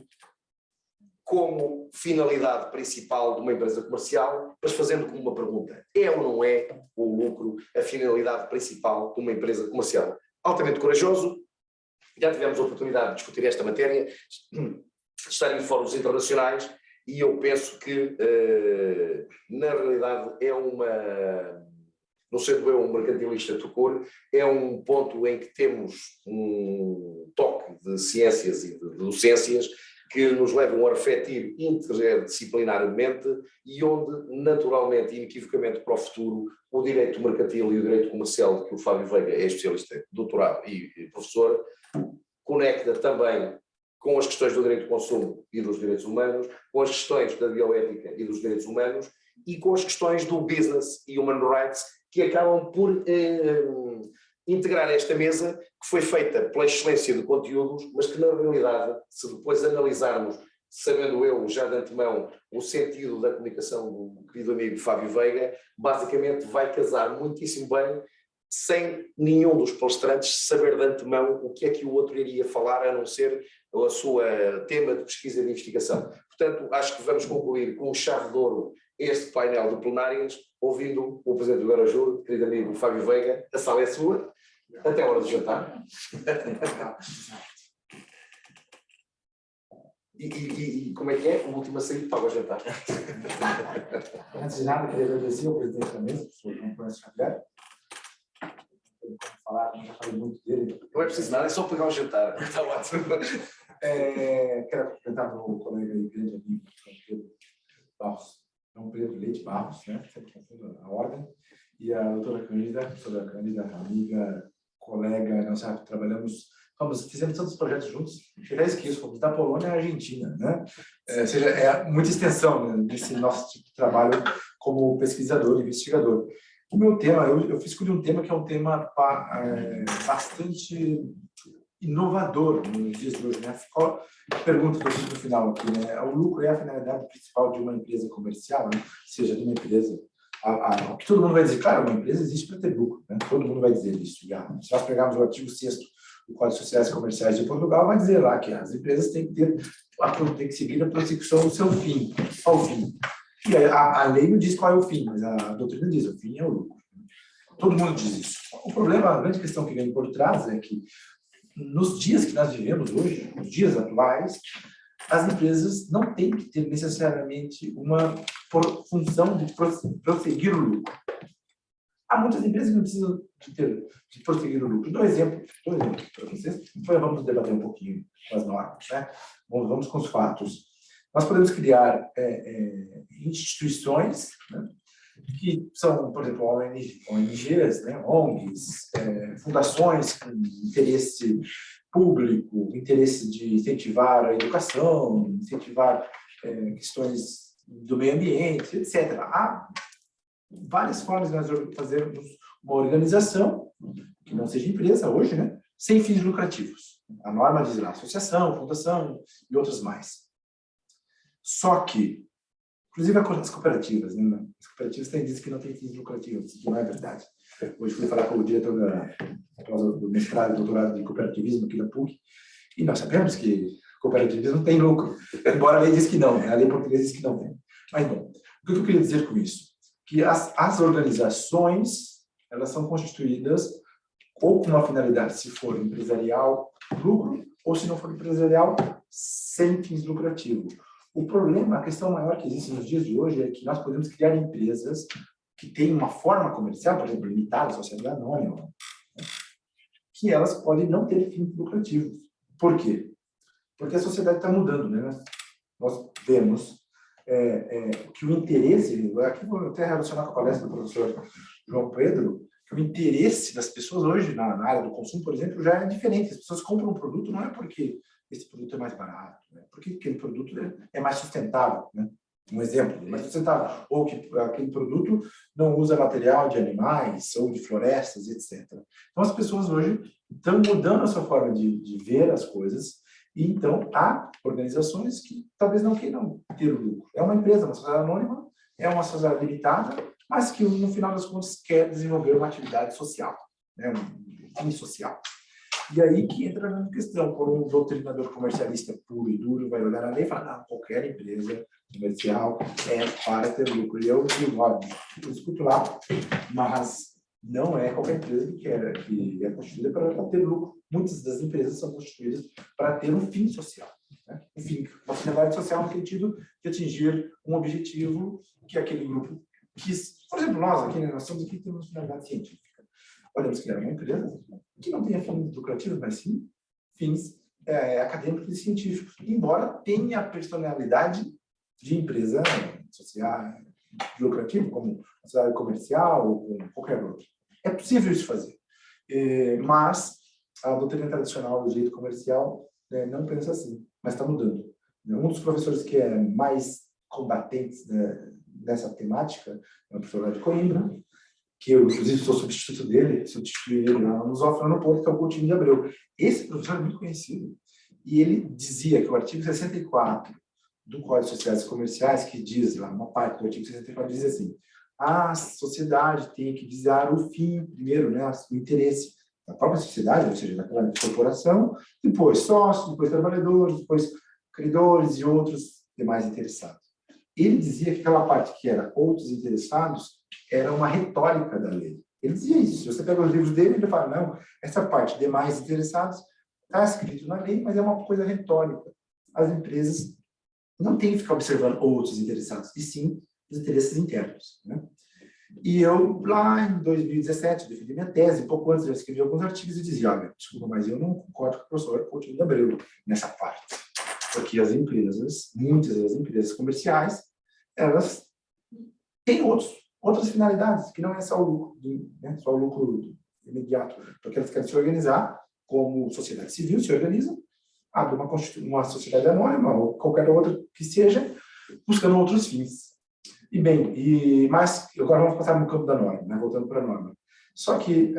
como finalidade principal de uma empresa comercial, mas fazendo como uma pergunta: é ou não é o lucro a finalidade principal de uma empresa comercial? Altamente corajoso, já tivemos a oportunidade de discutir esta matéria, de estar em fóruns internacionais, e eu penso que, na realidade, é uma, não sendo eu um mercantilista tucor, é um ponto em que temos um toque de ciências e de docências que nos levam a refletir interdisciplinarmente e onde, naturalmente e inequivocamente para o futuro, o direito mercantil e o direito comercial, de que o Fábio Veiga é especialista, doutorado e professor, conecta também com as questões do direito de consumo e dos direitos humanos, com as questões da bioética e dos direitos humanos e com as questões do business e human rights, que acabam por integrar esta mesa, que foi feita pela excelência de conteúdos, mas que na realidade, se depois analisarmos, sabendo eu já de antemão o sentido da comunicação do querido amigo Fábio Veiga, basicamente vai casar muitíssimo bem sem nenhum dos palestrantes saber de antemão o que é que o outro iria falar, a não ser o seu tema de pesquisa e de investigação. Portanto, acho que vamos concluir com chave de ouro este painel de plenárias, ouvindo o Presidente do Iberojur, querido amigo Fábio Veiga. A sala é sua, até a hora do jantar. E como é que é? O último a sair paga o jantar. Antes de nada, queria agradecer ao presidente da mesa, o professor João Cândido Xavier. Como falar, já falei muito dele. Não é preciso nada, é só pegar o jantar. Está ótimo. Quero cumprimentar o colega e grande amigo, João Pedro Barros. João Pedro Leite Barros, né? Sempre confundo a ordem. E a doutora Cândida, amiga, colega, nós já trabalhamos, fizemos todos os projetos juntos, eu já esqueço, fomos da Polônia à Argentina, né? Ou seja, é muita extensão, né, nesse nosso tipo de trabalho como pesquisador, investigador. O meu tema, eu escolhi um tema que é um tema bastante inovador nos dias de hoje, né? Ficou a pergunta que eu fiz no final aqui, né? O lucro é a finalidade principal de uma empresa comercial, né? Seja de uma empresa. O que todo mundo vai dizer, claro, uma empresa existe para ter lucro, né? Todo mundo vai dizer isso. Já. Se nós pegarmos o artigo 6º do Código Sociais e Comerciais de Portugal, vai dizer lá que as empresas têm que seguir a prossecução do seu fim, ao fim. E a lei não diz qual é o fim, mas a doutrina diz, o fim é o lucro. Todo mundo diz isso. O problema, a grande questão que vem por trás é que nos dias que nós vivemos hoje, nos dias atuais, as empresas não têm que ter necessariamente uma função de prosseguir o lucro. Há muitas empresas que não precisam de prosseguir o lucro. Dou um exemplo para vocês, depois vamos debater um pouquinho com as normas, né? Vamos com os fatos. Nós podemos criar instituições, né, que são, por exemplo, ONGs, né, ONGs, fundações com interesse público, interesse de incentivar a educação, incentivar questões do meio ambiente, etc. Há várias formas de nós fazermos uma organização, que não seja empresa hoje, né, sem fins lucrativos. A norma diz lá, associação, fundação e outras mais. Só que, inclusive as cooperativas, né? As cooperativas têm dito que não têm fins lucrativos, que não é verdade. Hoje fui falar com o diretor do mestrado e doutorado de cooperativismo aqui da PUC, e nós sabemos que cooperativismo tem lucro, embora a lei diz que não, né? A lei portuguesa diz que não tem. Mas, bom, o que eu queria dizer com isso? Que as organizações, elas são constituídas ou com uma finalidade, se for empresarial, lucro, ou se não for empresarial, sem fins lucrativos. O problema, a questão maior que existe nos dias de hoje é que nós podemos criar empresas que têm uma forma comercial, por exemplo, limitada, sociedade anônima, né, que elas podem não ter fins lucrativos. Por quê? Porque a sociedade está mudando, né? Nós vemos que o interesse, aqui vou até relacionar com a palestra do professor João Pedro, que o interesse das pessoas hoje na área do consumo, por exemplo, já é diferente. As pessoas compram um produto não é porque esse produto é mais barato, né? Porque aquele produto é mais sustentável, né? Um exemplo, mais sustentável. Ou que aquele produto não usa material de animais ou de florestas, etc. Então, as pessoas hoje estão mudando a sua forma de ver as coisas, e então há organizações que talvez não queiram ter o lucro. É uma empresa, uma sociedade anônima, é uma sociedade limitada, mas que no final das contas quer desenvolver uma atividade social, né? Um fim social. E aí que entra na questão, quando um doutrinador comercialista puro e duro vai olhar a lei e falar, não, qualquer empresa comercial é para ter lucro. E eu digo, óbvio, eu escuto lá, mas não é qualquer empresa que é constituída para ter lucro. Muitas das empresas são constituídas para ter um fim social, né? Um fim, uma finalidade social no sentido de atingir um objetivo que aquele grupo quis. Por exemplo, nós aqui, né, nós estamos aqui temos finalidade científica. Podemos criar uma empresa que não tenha fins lucrativos, mas sim fins acadêmicos e científicos, embora tenha a personalidade de empresa social, lucrativa, como a sociedade comercial ou qualquer outra. É possível isso fazer, mas a doutrina tradicional do direito comercial não pensa assim, mas está mudando. Um dos professores que é mais combatente nessa temática é o professor de Coimbra, que eu, inclusive, sou substituto dele, substituí ele lá no Zófilo no Porto, que é o Coutinho de Abreu. Esse professor é muito conhecido. E ele dizia que o artigo 64 do Código Sociais e Comerciais, que diz lá, uma parte do artigo 64, diz assim, a sociedade tem que visar o fim primeiro, né, o interesse da própria sociedade, ou seja, daquela corporação, depois sócios, depois trabalhadores, depois credores e outros demais interessados. Ele dizia que aquela parte que era outros interessados era uma retórica da lei. Ele dizia isso. Se você pega os livros dele, ele fala, não, essa parte demais interessados está escrito na lei, mas é uma coisa retórica. As empresas não têm que ficar observando outros interessados, e sim os interesses internos, né? E eu, lá em 2017, defendi minha tese, pouco antes eu escrevi alguns artigos e dizia, olha, desculpa, mas eu não concordo com o professor Coutinho de Abreu nessa parte. Porque as empresas, muitas das empresas comerciais, elas têm outras finalidades, que não é só o lucro, né, só o lucro imediato, porque elas querem se organizar como sociedade civil, se organizam, abre uma sociedade anônima ou qualquer outra que seja, buscando outros fins. E bem, mas agora vamos passar no campo da norma, né, voltando para a norma. Só que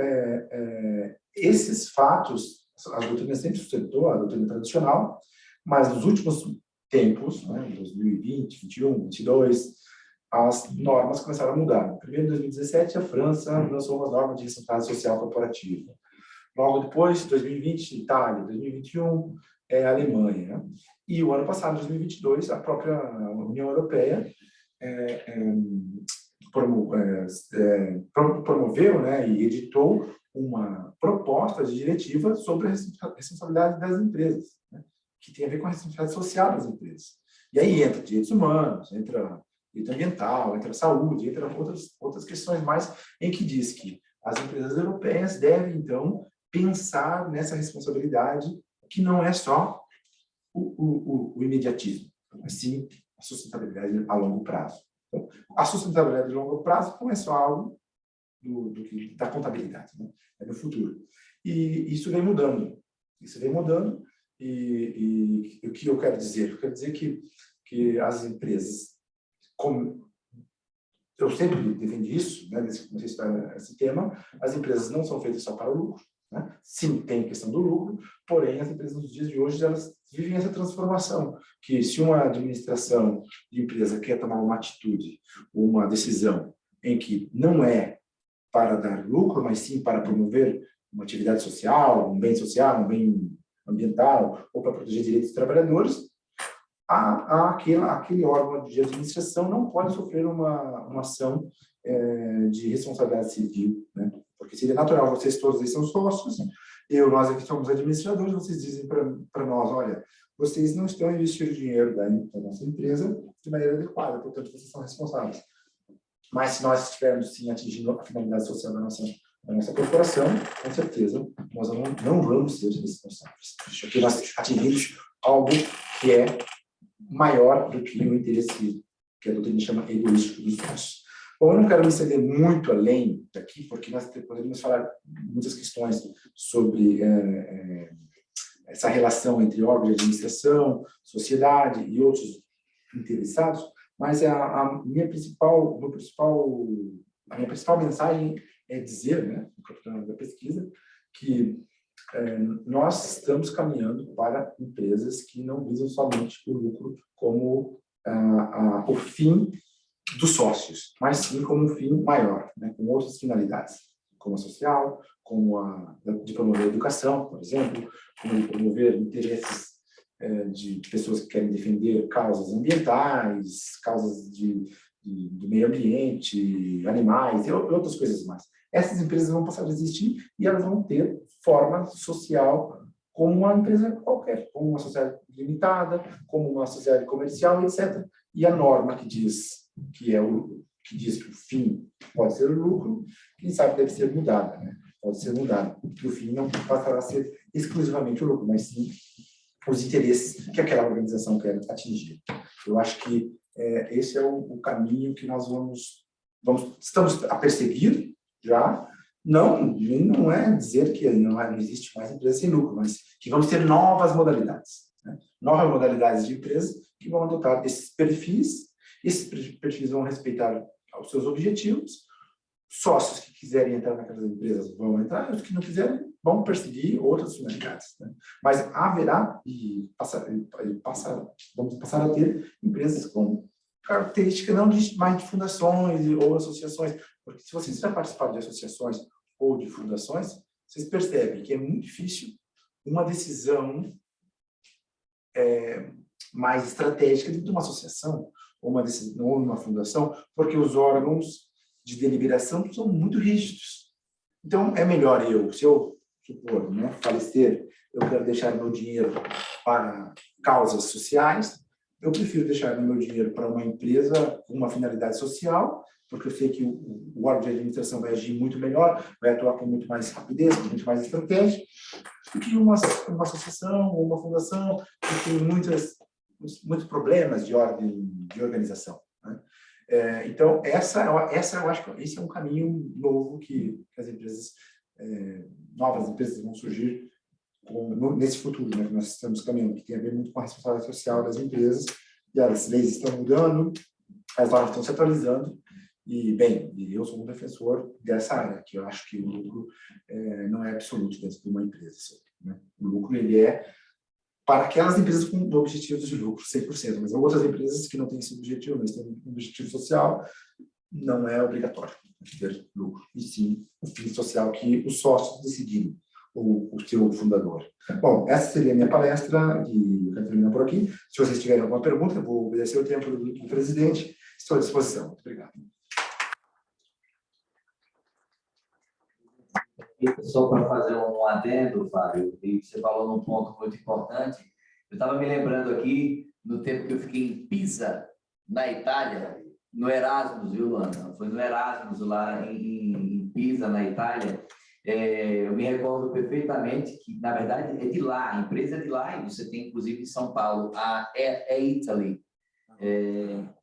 esses fatos, a doutrina sempre sustentou, a doutrina tradicional, mas nos últimos tempos, né, 2020, 2021, 2022, as normas começaram a mudar. Primeiro, em 2017, a França lançou uma norma de responsabilidade social corporativa. Logo depois, 2020, Itália, 2021, a Alemanha. E o ano passado, 2022, a própria União Europeia promoveu, né, e editou uma proposta de diretiva sobre a responsabilidade das empresas, né, que tem a ver com a responsabilidade social das empresas. E aí entra direitos humanos, entra direito ambiental, entra saúde, entra outras questões mais, em que diz que as empresas europeias devem, então, pensar nessa responsabilidade que não é só o imediatismo, mas sim a sustentabilidade a longo prazo. Então, a sustentabilidade a longo prazo não é só algo da contabilidade, né? É do futuro. E isso vem mudando. E o que eu quero dizer? Eu quero dizer que as empresas, como eu sempre defendi isso, né, desde que comecei a estudar esse tema, as empresas não são feitas só para o lucro, né? Sim, tem a questão do lucro, porém as empresas nos dias de hoje elas vivem essa transformação, que se uma administração de empresa quer tomar uma atitude, uma decisão em que não é para dar lucro, mas sim para promover uma atividade social, um bem ambiental, ou para proteger direitos dos trabalhadores, aquele órgão de administração não pode sofrer uma ação de responsabilidade civil, né? Porque seria natural, vocês todos aí são sócios, nós aqui somos administradores, vocês dizem para nós, olha, vocês não estão investindo dinheiro da nossa empresa de maneira adequada, portanto, vocês são responsáveis. Mas se nós estivermos, sim, atingindo a finalidade social da nossa corporação, com certeza, nós não vamos ser responsáveis. Porque nós atingimos algo que é maior do que o interesse que a doutrina chama egoístico dos sócios. Bom, eu não quero me estender muito além daqui, porque nós poderíamos falar muitas questões sobre essa relação entre órgãos de administração, sociedade e outros interessados, mas a minha principal mensagem é dizer, né, no capítulo da pesquisa, que nós estamos caminhando para empresas que não visam somente o lucro como o fim dos sócios, mas sim como um fim maior, né, com outras finalidades, como a social, como a de promover a educação, por exemplo, como de promover interesses de pessoas que querem defender causas ambientais, causas do meio ambiente, animais e outras coisas mais. Essas empresas vão passar a existir e elas vão ter forma social como uma empresa qualquer, como uma sociedade limitada, como uma sociedade comercial, etc. E a norma que diz que o fim pode ser o lucro, quem sabe deve ser mudada, né? Pode ser mudada, que o fim não passará a ser exclusivamente o lucro, mas sim os interesses que aquela organização quer atingir. Eu acho que esse é o caminho que nós estamos a perseguir já. Não é dizer que não existe mais empresa sem lucro, mas que vamos ter novas modalidades, né? Novas modalidades de empresas que vão adotar esses perfis vão respeitar os seus objetivos, sócios que quiserem entrar naquelas empresas vão entrar, e os que não quiserem vão perseguir outras finalidades, né? Mas haverá vamos passar a ter empresas com característica não mais de fundações ou associações, porque se vocês já participaram de associações ou de fundações, vocês percebem que é muito difícil uma decisão mais estratégica dentro de uma associação ou uma decisão ou uma fundação, porque os órgãos de deliberação são muito rígidos. Então, é melhor se eu supor, né, falecer, eu quero deixar meu dinheiro para causas sociais, eu prefiro deixar meu dinheiro para uma empresa com uma finalidade social, porque eu sei que o órgão de administração vai agir muito melhor, vai atuar com muito mais rapidez, com muito mais estratégia, do que uma associação ou uma fundação que tem muitos problemas de ordem de organização, né? Então, eu acho que esse é um caminho novo que as empresas, novas empresas vão surgir nesse futuro, né, que nós estamos caminhando, que tem a ver muito com a responsabilidade social das empresas, e as leis estão mudando, as normas estão se atualizando, e, bem, eu sou um defensor dessa área, que eu acho que o lucro não é absoluto dentro de uma empresa, né? O lucro, ele é para aquelas empresas com objetivos de lucro, 100%, mas outras empresas que não têm esse objetivo, mas têm um objetivo social, não é obrigatório ter lucro, e sim o fim social que os sócios decidirem, o seu fundador. Bom, essa seria a minha palestra, e eu quero terminar por aqui. Se vocês tiverem alguma pergunta, eu vou obedecer o tempo do presidente, estou à disposição. Muito obrigado. Só para fazer um adendo, Fábio, e você falou num ponto muito importante. Eu estava me lembrando aqui do tempo que eu fiquei em Pisa, na Itália, no Erasmus, viu, Luana? Foi no Erasmus, lá em Pisa, na Itália. Eu me recordo perfeitamente que, na verdade, é de lá, a empresa é de lá, e você tem, inclusive, em São Paulo, a Italy.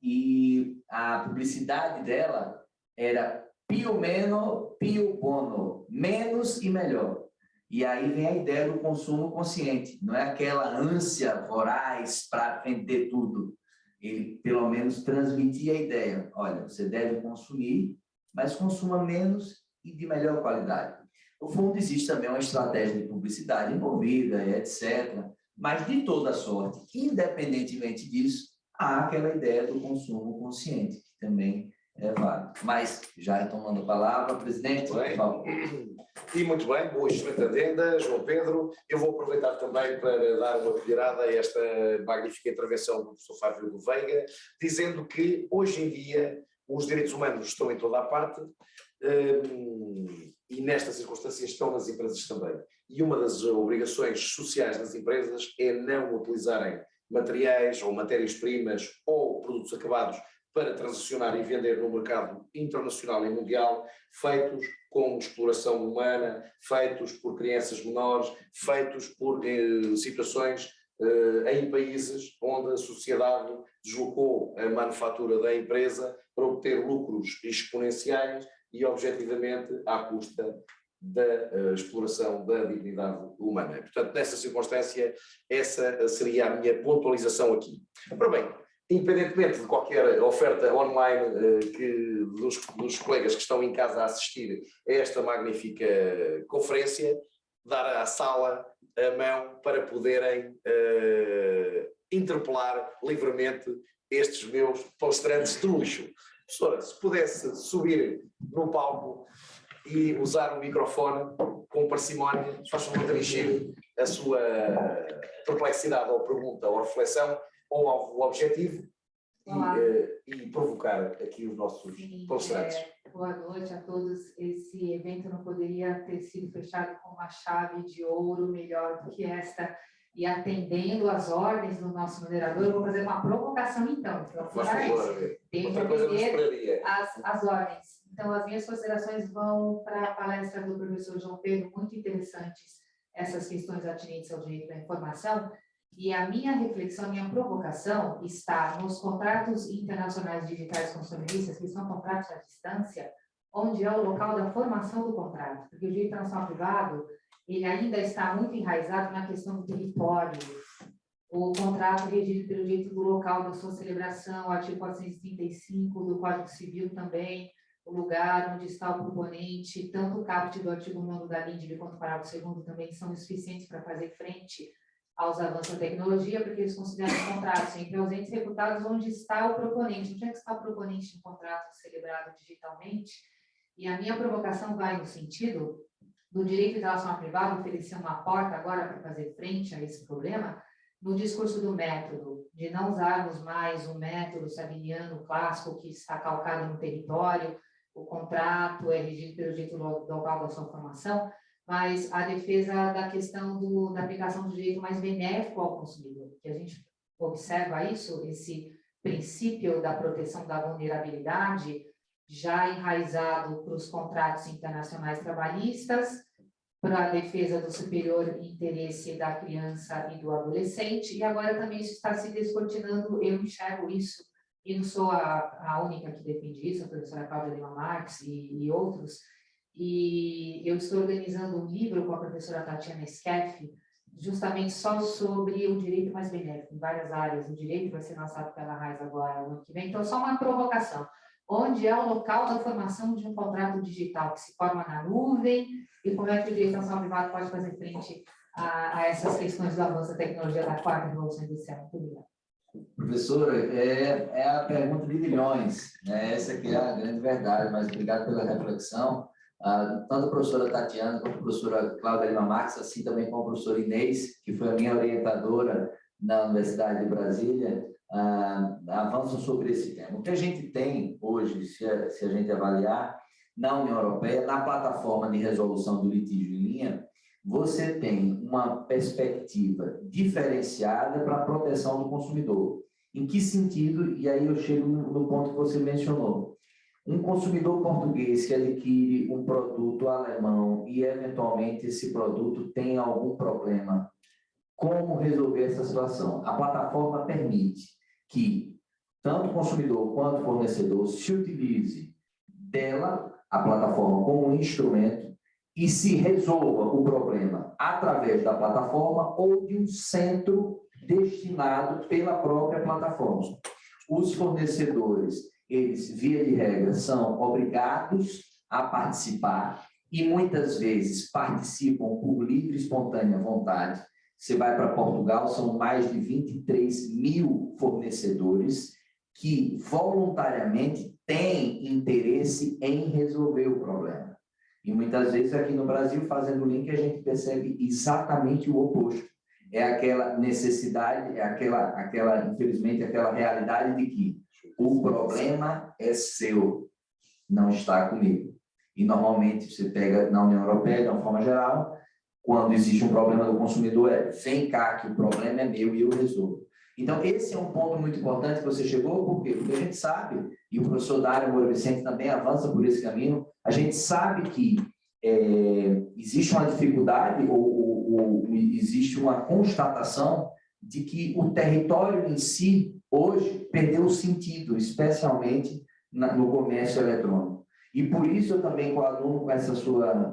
E a publicidade dela era Pio Meno, Pio Bono, menos e melhor. E aí vem a ideia do consumo consciente, não é aquela ânsia voraz para vender tudo. Ele, pelo menos, transmitia a ideia, olha, você deve consumir, mas consuma menos e de melhor qualidade. No fundo, existe também uma estratégia de publicidade envolvida, etc. Mas, de toda sorte, independentemente disso, há aquela ideia do consumo consciente, que também é válido. Mas, já retomando a palavra, presidente, por favor. E muito bem, boa e excelente adenda, João Pedro. Eu vou aproveitar também para dar uma colherada a esta magnífica intervenção do professor Fábio do Veiga, dizendo que, hoje em dia, os direitos humanos estão em toda a parte, e nestas circunstâncias estão nas empresas também. E uma das obrigações sociais das empresas é não utilizarem materiais ou matérias-primas ou produtos acabados para transacionar e vender no mercado internacional e mundial, feitos com exploração humana, feitos por crianças menores, feitos por situações em países onde a sociedade deslocou a manufatura da empresa para obter lucros exponenciais e, objetivamente, à custa da exploração da dignidade humana. Portanto, nessa circunstância, essa seria a minha pontualização aqui. Ora bem, independentemente de qualquer oferta online dos colegas que estão em casa a assistir a esta magnífica conferência, dar à sala a mão para poderem interpelar livremente estes meus palestrantes de luxo. Professora, se pudesse subir no palco e usar o microfone com parcimónia, faz favor de dirigir a sua perplexidade ou pergunta ou reflexão ou ao objetivo e provocar aqui os nossos palestrantes. Boa noite a todos. Esse evento não poderia ter sido fechado com uma chave de ouro melhor do que esta. E atendendo às ordens do nosso moderador, eu vou fazer uma provocação então. Por favor, tem que atender as ordens. Então, as minhas considerações vão para a palestra do professor João Pedro, muito interessantes, essas questões atinentes ao direito da informação. E a minha reflexão, a minha provocação está nos contratos internacionais digitais consumeristas, que são contratos à distância, onde é o local da formação do contrato. Porque o direito internacional privado, ele ainda está muito enraizado na questão do território. O contrato regido pelo direito do local da sua celebração, o artigo 435 do Código Civil também, o lugar onde está o proponente, tanto o caput do artigo 9º da LINDB quanto o parágrafo 2º também são insuficientes para fazer frente aos avanços da tecnologia, porque eles consideram contratos entre ausentes e reputados onde está o proponente. Onde é que está o proponente de um contrato celebrado digitalmente? E a minha provocação vai no sentido do direito de relação ao privado oferecer uma porta agora para fazer frente a esse problema, no discurso do método, de não usarmos mais o método sabiniano clássico que está calcado no território, o contrato é regido pelo direito local da sua formação, mas a defesa da questão da aplicação do direito mais benéfico ao consumidor, que a gente observa isso, esse princípio da proteção da vulnerabilidade já enraizado para os contratos internacionais trabalhistas, para a defesa do superior interesse da criança e do adolescente, e agora também isso está se descortinando, eu enxergo isso, e não sou a única que defende isso, a professora Cláudia Lima Marques e outros, e eu estou organizando um livro com a professora Tatiana Skeff, justamente só sobre o direito mais benéfico, em várias áreas. O direito vai ser lançado pela RAIS agora, no ano que vem. Então, só uma provocação. Onde é o local da formação de um contrato digital que se forma na nuvem e como é que o direito nacional privado pode fazer frente a essas questões do avanço da tecnologia da quarta revolução industrial? Muito obrigada. Professora, é a pergunta de milhões, né? Essa que é a grande verdade, mas obrigado pela reflexão. Tanto a professora Tatiana quanto a professora Cláudia Lima Marques, assim também como a professora Inês, que foi a minha orientadora na Universidade de Brasília, avançam sobre esse tema. O que a gente tem hoje, se a gente avaliar, na União Europeia, na plataforma de resolução do litígio em linha, você tem uma perspectiva diferenciada para a proteção do consumidor. Em que sentido? E aí eu chego no ponto que você mencionou. Um consumidor português que adquire um produto alemão e, eventualmente, esse produto tem algum problema, como resolver essa situação? A plataforma permite que tanto o consumidor quanto o fornecedor se utilize dela, a plataforma, como um instrumento e se resolva o problema através da plataforma ou de um centro destinado pela própria plataforma. Os fornecedores, eles, via de regra, são obrigados a participar e muitas vezes participam por livre e espontânea vontade. Você vai para Portugal, são mais de 23 mil fornecedores que voluntariamente têm interesse em resolver o problema. E muitas vezes aqui no Brasil, fazendo o link, a gente percebe exatamente o oposto. É aquela necessidade, infelizmente, aquela realidade de que o problema é seu, não está comigo. E normalmente você pega na União Europeia, de uma forma geral, quando existe um problema do consumidor, vem cá que o problema é meu e eu resolvo. Então, esse é um ponto muito importante que você chegou, por quê? Porque a gente sabe, e o professor Dário Moura Vicente também avança por esse caminho, a gente sabe que existe uma dificuldade ou existe uma constatação de que o território em si, hoje, perdeu o sentido, especialmente no comércio eletrônico. E por isso eu também coaduno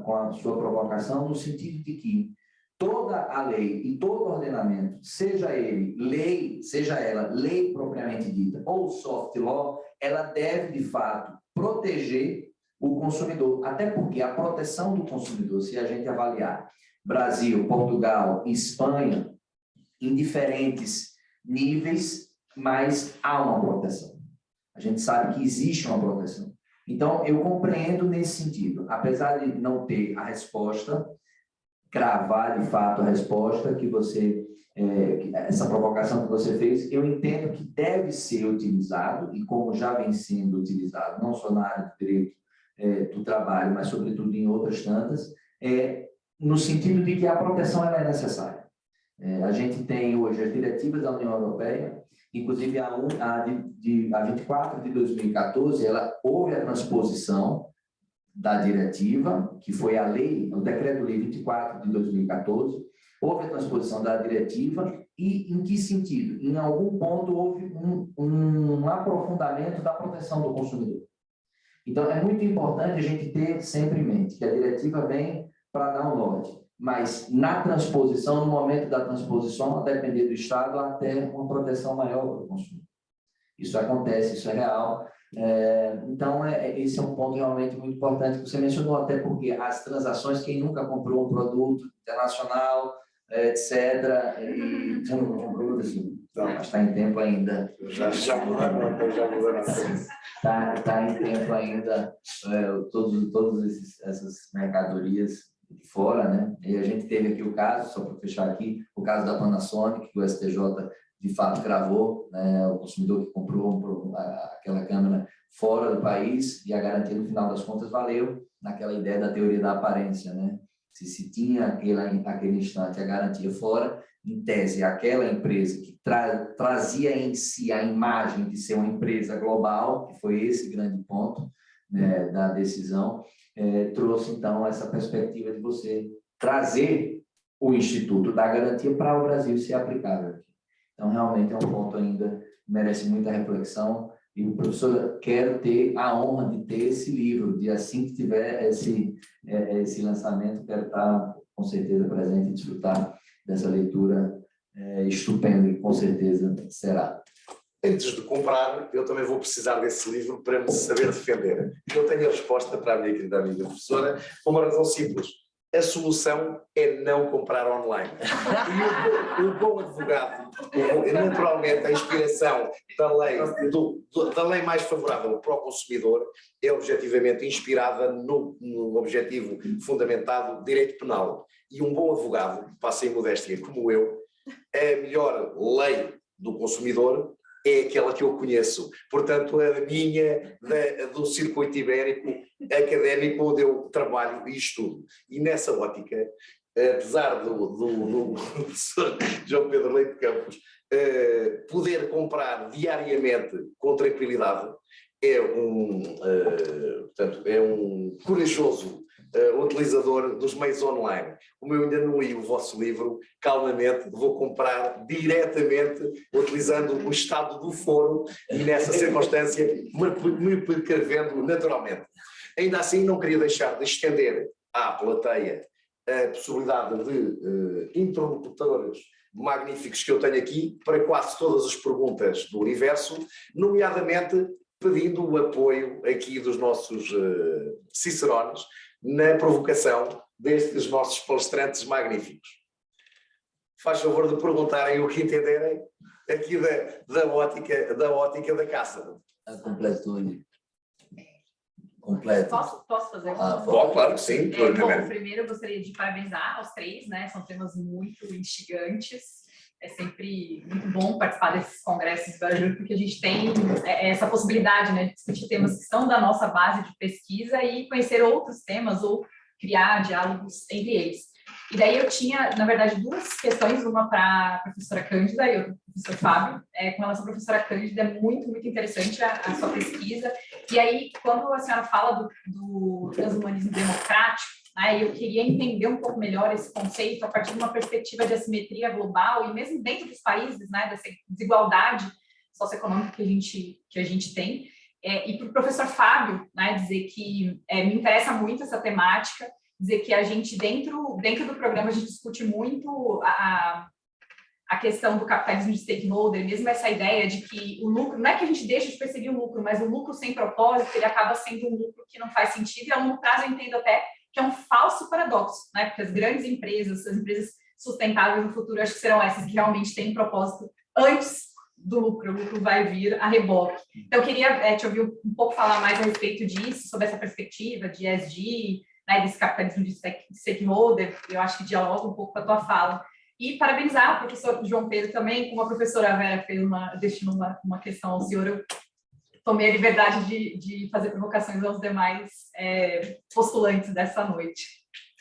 com a sua provocação, no sentido de que toda a lei e todo ordenamento, seja ela lei propriamente dita ou soft law, ela deve, de fato, proteger o consumidor. Até porque a proteção do consumidor, se a gente avaliar Brasil, Portugal, Espanha, em diferentes níveis, mas há uma proteção. A gente sabe que existe uma proteção. Então, eu compreendo nesse sentido, apesar de não ter a resposta, cravar de fato a resposta que você, essa provocação que você fez, eu entendo que deve ser utilizado, e como já vem sendo utilizado, não só na área do direito do trabalho, mas sobretudo em outras tantas, no sentido de que a proteção ela é necessária. A gente tem hoje as diretivas da União Europeia, inclusive a 24 de 2014, houve a transposição da diretiva, que foi a lei, o decreto-lei 24 de 2014, houve a transposição da diretiva e em que sentido? Em algum ponto houve um aprofundamento da proteção do consumidor. Então, é muito importante a gente ter sempre em mente que a diretiva vem para dar um norte, mas na transposição, no momento da transposição, a depender do Estado, até uma proteção maior para o consumidor. Isso acontece, isso é real. Então, esse é um ponto realmente muito importante que você mencionou, até porque as transações, quem nunca comprou um produto internacional, etc. E já não comprou, assim, mas está em tempo ainda. Já mudaram, já mudaram. Está em tempo ainda todas essas mercadorias de fora, né? E a gente teve aqui o caso, só para fechar aqui, o caso da Panasonic, que o STJ de fato gravou, né? O consumidor que comprou aquela câmera fora do país e a garantia no final das contas valeu naquela ideia da teoria da aparência, né? Se tinha aquele instante a garantia fora, em tese, aquela empresa que trazia em si a imagem de ser uma empresa global, que foi esse grande ponto, né, da decisão, trouxe, então, essa perspectiva de você trazer o Instituto da Garantia para o Brasil ser aplicável. Então, realmente é um ponto ainda que merece muita reflexão. E o professor, quero ter a honra de ter esse livro, de assim que tiver esse lançamento, quero estar com certeza presente e desfrutar dessa leitura estupenda, que com certeza será. Antes de comprar, eu também vou precisar desse livro para me saber defender. Eu tenho a resposta para a minha querida amiga professora, por uma razão simples. A solução é não comprar online. E o bom advogado, naturalmente, a inspiração da lei mais favorável para o consumidor é objetivamente inspirada no objetivo fundamentado direito penal. E um bom advogado, passa em modéstia como eu, a melhor lei do consumidor é aquela que eu conheço. Portanto, a minha, do circuito ibérico académico, onde eu trabalho e estudo. E nessa ótica, apesar do professor João Pedro Leite de Campos poder comprar diariamente com tranquilidade, portanto, é um corajoso utilizador dos meios online. Como eu ainda não li o vosso livro, calmamente vou comprar diretamente utilizando o estado do foro e nessa circunstância me precavendo naturalmente. Ainda assim, não queria deixar de estender à plateia a possibilidade de interlocutores magníficos que eu tenho aqui para quase todas as perguntas do universo, nomeadamente pedindo o apoio aqui dos nossos cicerones na provocação destes nossos palestrantes magníficos. Faz favor de perguntarem o que entenderem aqui da ótica da caça. A completude. Completo. Posso fazer Bom, claro que sim. Bom, primeiro eu gostaria de parabenizar aos três, né? São temas muito instigantes. É sempre muito bom participar desses congressos do Brasil, porque a gente tem essa possibilidade, né, de discutir temas que são da nossa base de pesquisa e conhecer outros temas ou criar diálogos entre eles. E daí eu tinha, na verdade, duas questões, uma para a professora Cândida e outra para o professor Fábio. Com relação à professora Cândida, é muito, muito interessante a sua pesquisa. E aí, quando a senhora fala do transhumanismo democrático, né, eu queria entender um pouco melhor esse conceito a partir de uma perspectiva de assimetria global e mesmo dentro dos países, né, dessa desigualdade socioeconômica que a gente tem. E para o professor Fábio, né, dizer que me interessa muito essa temática, dizer que a gente, dentro do programa, a gente discute muito a questão do capitalismo de stakeholder, mesmo essa ideia de que o lucro, não é que a gente deixa de perseguir o lucro, mas o lucro sem propósito, ele acaba sendo um lucro que não faz sentido, e a longo prazo eu entendo até que é um falso paradoxo, né? Porque as grandes empresas, as empresas sustentáveis no futuro, acho que serão essas que realmente têm propósito antes do lucro, o lucro vai vir a reboque. Então, eu queria te ouvir um pouco falar mais a respeito disso, sobre essa perspectiva de ESG, né, desse capitalismo de stakeholder, eu acho que dialoga um pouco com a tua fala. E parabenizar o professor João Pedro também, como a professora Vera fez destinou uma questão ao senhor, eu tomei a liberdade de fazer provocações aos demais postulantes dessa noite.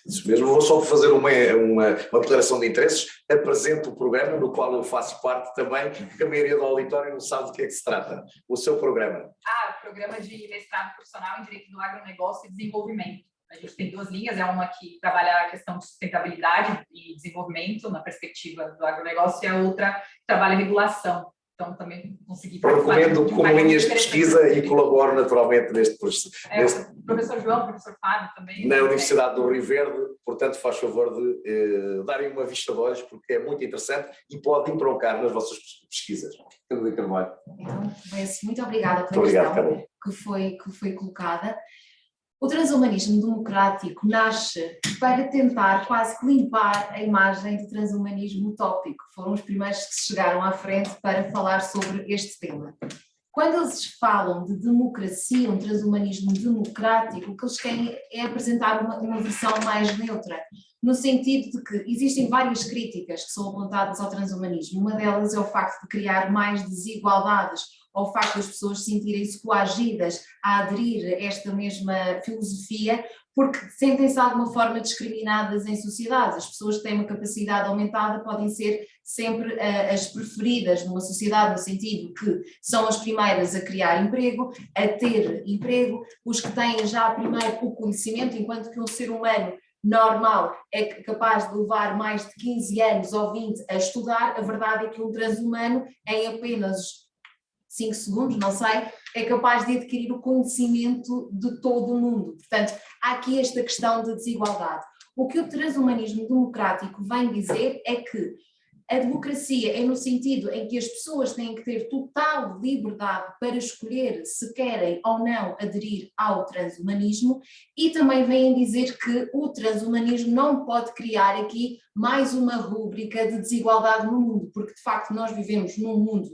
Isso mesmo, vou só fazer uma declaração de interesses, apresento o programa no qual eu faço parte também, porque a maioria do auditório não sabe do que é que se trata, o seu programa. O programa de mestrado profissional em Direito do Agronegócio e Desenvolvimento. A gente tem duas linhas, uma que trabalha a questão de sustentabilidade e desenvolvimento na perspectiva do agronegócio e a outra que trabalha a regulação. Então, também consegui... Recomendo como linhas de pesquisa e colaboro naturalmente neste processo. O professor João, o professor Fábio também. Na Universidade do Rio Verde, portanto, faz favor de darem uma vista de olhos, porque é muito interessante e pode entroncar nas vossas pesquisas. Cândida Carvalho. Então, muito obrigada pela Muito obrigado, questão que foi colocada. O transhumanismo democrático nasce para tentar quase que limpar a imagem do transhumanismo utópico. Foram os primeiros que chegaram à frente para falar sobre este tema. Quando eles falam de democracia, um transhumanismo democrático, o que eles querem é apresentar uma versão mais neutra, no sentido de que existem várias críticas que são apontadas ao transhumanismo. Uma delas é o facto de criar mais desigualdades, ou o facto das pessoas sentirem-se coagidas a aderir a esta mesma filosofia, porque sentem-se de alguma forma discriminadas em sociedade. As pessoas que têm uma capacidade aumentada podem ser sempre as preferidas numa sociedade, no sentido que são as primeiras a criar emprego, a ter emprego, os que têm já primeiro o conhecimento, enquanto que um ser humano normal é capaz de levar mais de 15 anos ou 20 a estudar. A verdade é que um transhumano, em apenas 5 segundos, não sei, é capaz de adquirir o conhecimento de todo o mundo. Portanto, há aqui esta questão de desigualdade. O que o transhumanismo democrático vem dizer é que a democracia é no sentido em que as pessoas têm que ter total liberdade para escolher se querem ou não aderir ao transhumanismo, e também vem dizer que o transhumanismo não pode criar aqui mais uma rúbrica de desigualdade no mundo, porque de facto nós vivemos num mundo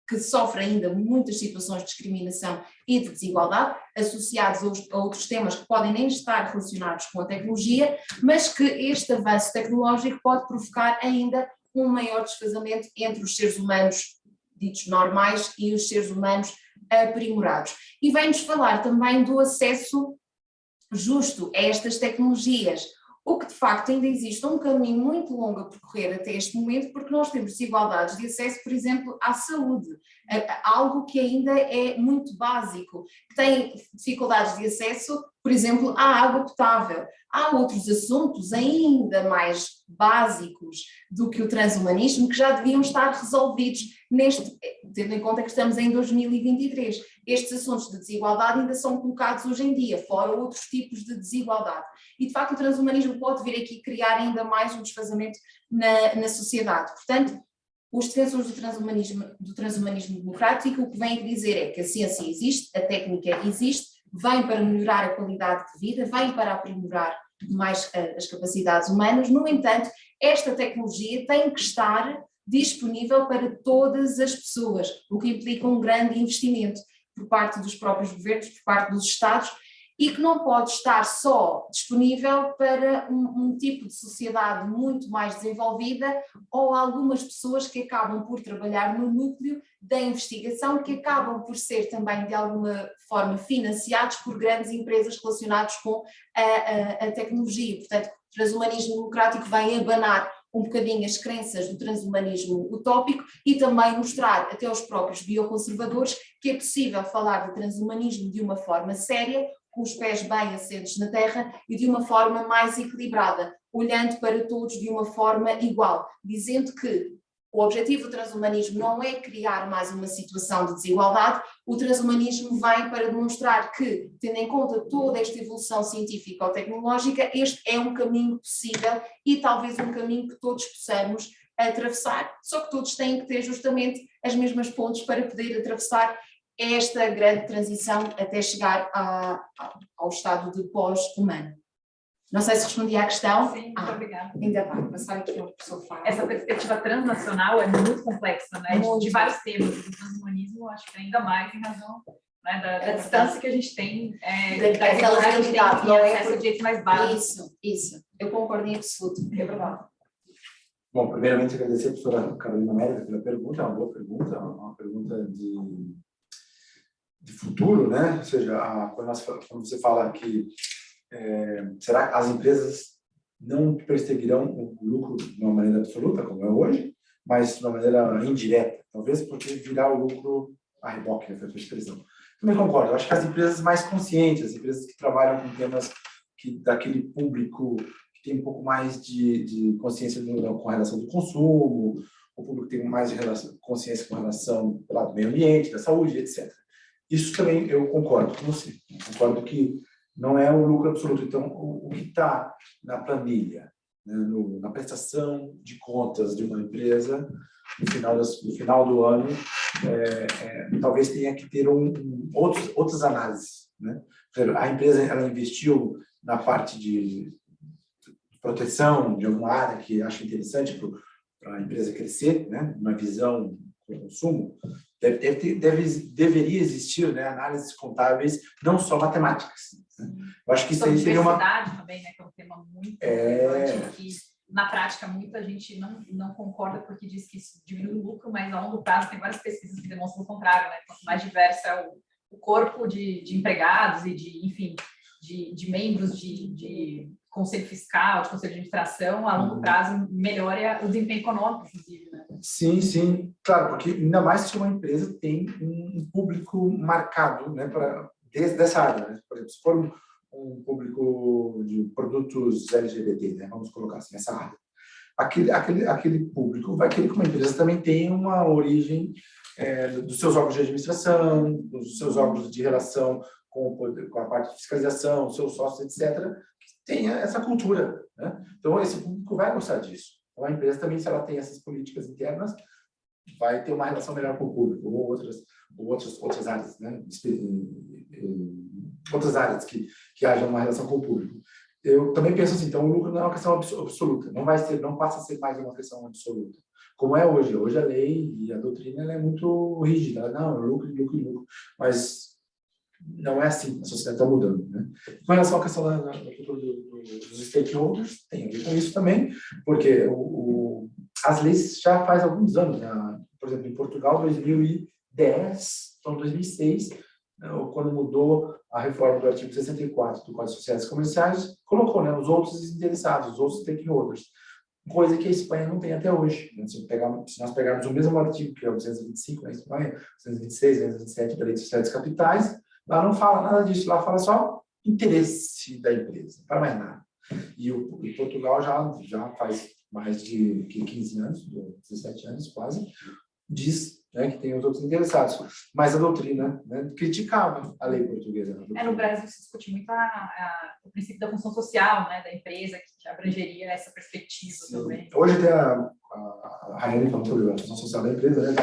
que sofre ainda muitas situações de discriminação e de desigualdade, associados a outros temas que podem nem estar relacionados com a tecnologia, mas que este avanço tecnológico pode provocar ainda um maior desfazamento entre os seres humanos ditos normais e os seres humanos aprimorados. E vem-nos falar também do acesso justo a estas tecnologias, o que de facto ainda existe um caminho muito longo a percorrer até este momento, porque nós temos desigualdades de acesso, por exemplo, à saúde, algo que ainda é muito básico, que tem dificuldades de acesso, por exemplo, à água potável. Há outros assuntos ainda mais básicos do que o transhumanismo que já deviam estar resolvidos tendo em conta que estamos em 2023. Estes assuntos de desigualdade ainda são colocados hoje em dia, fora outros tipos de desigualdade. E de facto o transhumanismo pode vir aqui criar ainda mais um desfazamento na sociedade. Portanto, os defensores do transhumanismo democrático o que vêm dizer é que a ciência existe, a técnica existe, vem para melhorar a qualidade de vida, vem para aprimorar mais as capacidades humanas. No entanto, esta tecnologia tem que estar disponível para todas as pessoas, o que implica um grande investimento por parte dos próprios governos, por parte dos Estados, e que não pode estar só disponível para um tipo de sociedade muito mais desenvolvida ou algumas pessoas que acabam por trabalhar no núcleo da investigação, que acabam por ser também de alguma forma financiados por grandes empresas relacionadas com a tecnologia. Portanto, o transhumanismo democrático vem abanar um bocadinho as crenças do transhumanismo utópico e também mostrar até aos próprios bioconservadores que é possível falar de transhumanismo de uma forma séria, com os pés bem assentes na terra e de uma forma mais equilibrada, olhando para todos de uma forma igual, dizendo que o objetivo do transhumanismo não é criar mais uma situação de desigualdade. O transhumanismo vem para demonstrar que, tendo em conta toda esta evolução científica ou tecnológica, este é um caminho possível e talvez um caminho que todos possamos atravessar, só que todos têm que ter justamente as mesmas pontes para poder atravessar esta grande transição até chegar ao estado de pós-humano. Não sei se respondi à questão. Sim, muito obrigada. Ainda bem, passar aqui ao professor Fábio. Essa perspectiva transnacional é muito complexa, né? De vários temas. O transhumanismo, acho que ainda mais em razão, né, da distância que a gente tem, daquela realidade, não é acesso a direitos mais básicos. Isso. Eu concordo em absoluto, é verdade. Bom, primeiramente agradecer a professora Carolina América pela pergunta, é uma boa pergunta, uma pergunta de futuro, né? Ou seja, quando você fala que será que as empresas não perseguirão o lucro de uma maneira absoluta, como é hoje, mas de uma maneira indireta, talvez porque virá o lucro a reboque, essa expressão. Também concordo, acho que as empresas mais conscientes, as empresas que trabalham com temas daquele público que tem um pouco mais de consciência com relação do consumo, o público tem mais consciência com relação do lado do meio ambiente, da saúde, etc. Isso também eu concordo com você. Eu concordo que não é o lucro absoluto. Então, o que está na planilha, né, na prestação de contas de uma empresa, no final do ano, talvez tenha que ter outras análises. né? Por exemplo, a empresa ela investiu na parte de proteção de alguma área que acha interessante para a empresa crescer, né? Uma visão de consumo, deveria existir, né, análises contábeis, não só matemáticas, né? Eu acho que isso aí seria uma... Diversidade também, né, que é um tema muito relevante, que na prática muita gente não concorda porque diz que isso diminui o lucro, mas a longo prazo tem várias pesquisas que demonstram o contrário, né? Quanto mais diverso é o corpo de empregados e enfim, de membros de conselho fiscal, de conselho de administração, a longo prazo melhora o desempenho econômico, inclusive, né? Sim, sim, claro, porque ainda mais se uma empresa tem um público marcado, né, dessa área, né? Por exemplo, se for um público de produtos LGBT, né, vamos colocar assim, essa área, aquele público vai querer que uma empresa também tenha uma origem dos seus órgãos de administração, dos seus órgãos de relação com a parte de fiscalização, seus sócios, etc., que tenha essa cultura, né? Então, esse público vai gostar disso. Então, a empresa também, se ela tem essas políticas internas, vai ter uma relação melhor com o público, ou outras áreas, né? Outras áreas que hajam uma relação com o público. Eu também penso assim, então o lucro não é uma questão absoluta, não passa a ser mais uma questão absoluta, como é hoje. Hoje a lei e a doutrina ela é muito rígida, não, lucro, lucro, lucro, mas não é assim, a sociedade está mudando, né? Com relação à questão dos stakeholders, tem a ver com isso também, porque as leis já faz alguns anos, né? Por exemplo, em Portugal, 2010, então 2006, quando mudou a reforma do artigo 64 do Código de Sociedades Comerciais, colocou, né, os outros interessados, os outros stakeholders, coisa que a Espanha não tem até hoje, né? Se nós pegarmos o mesmo artigo, que é o 225 na Espanha, 226, 227 da Lei de Sociedades Capitais, lá não fala nada disso, lá fala só interesse da empresa, para mais nada. E Portugal já faz mais de 15 anos, 17 anos quase, diz, né, que tem os outros interessados. Mas a doutrina, né, criticava a lei portuguesa. No Brasil se discute muito o princípio da função social, né, da empresa, que abrangeria essa perspectiva. Sim. Também. Hoje tem a Raiane falando sobre a função social da empresa, né?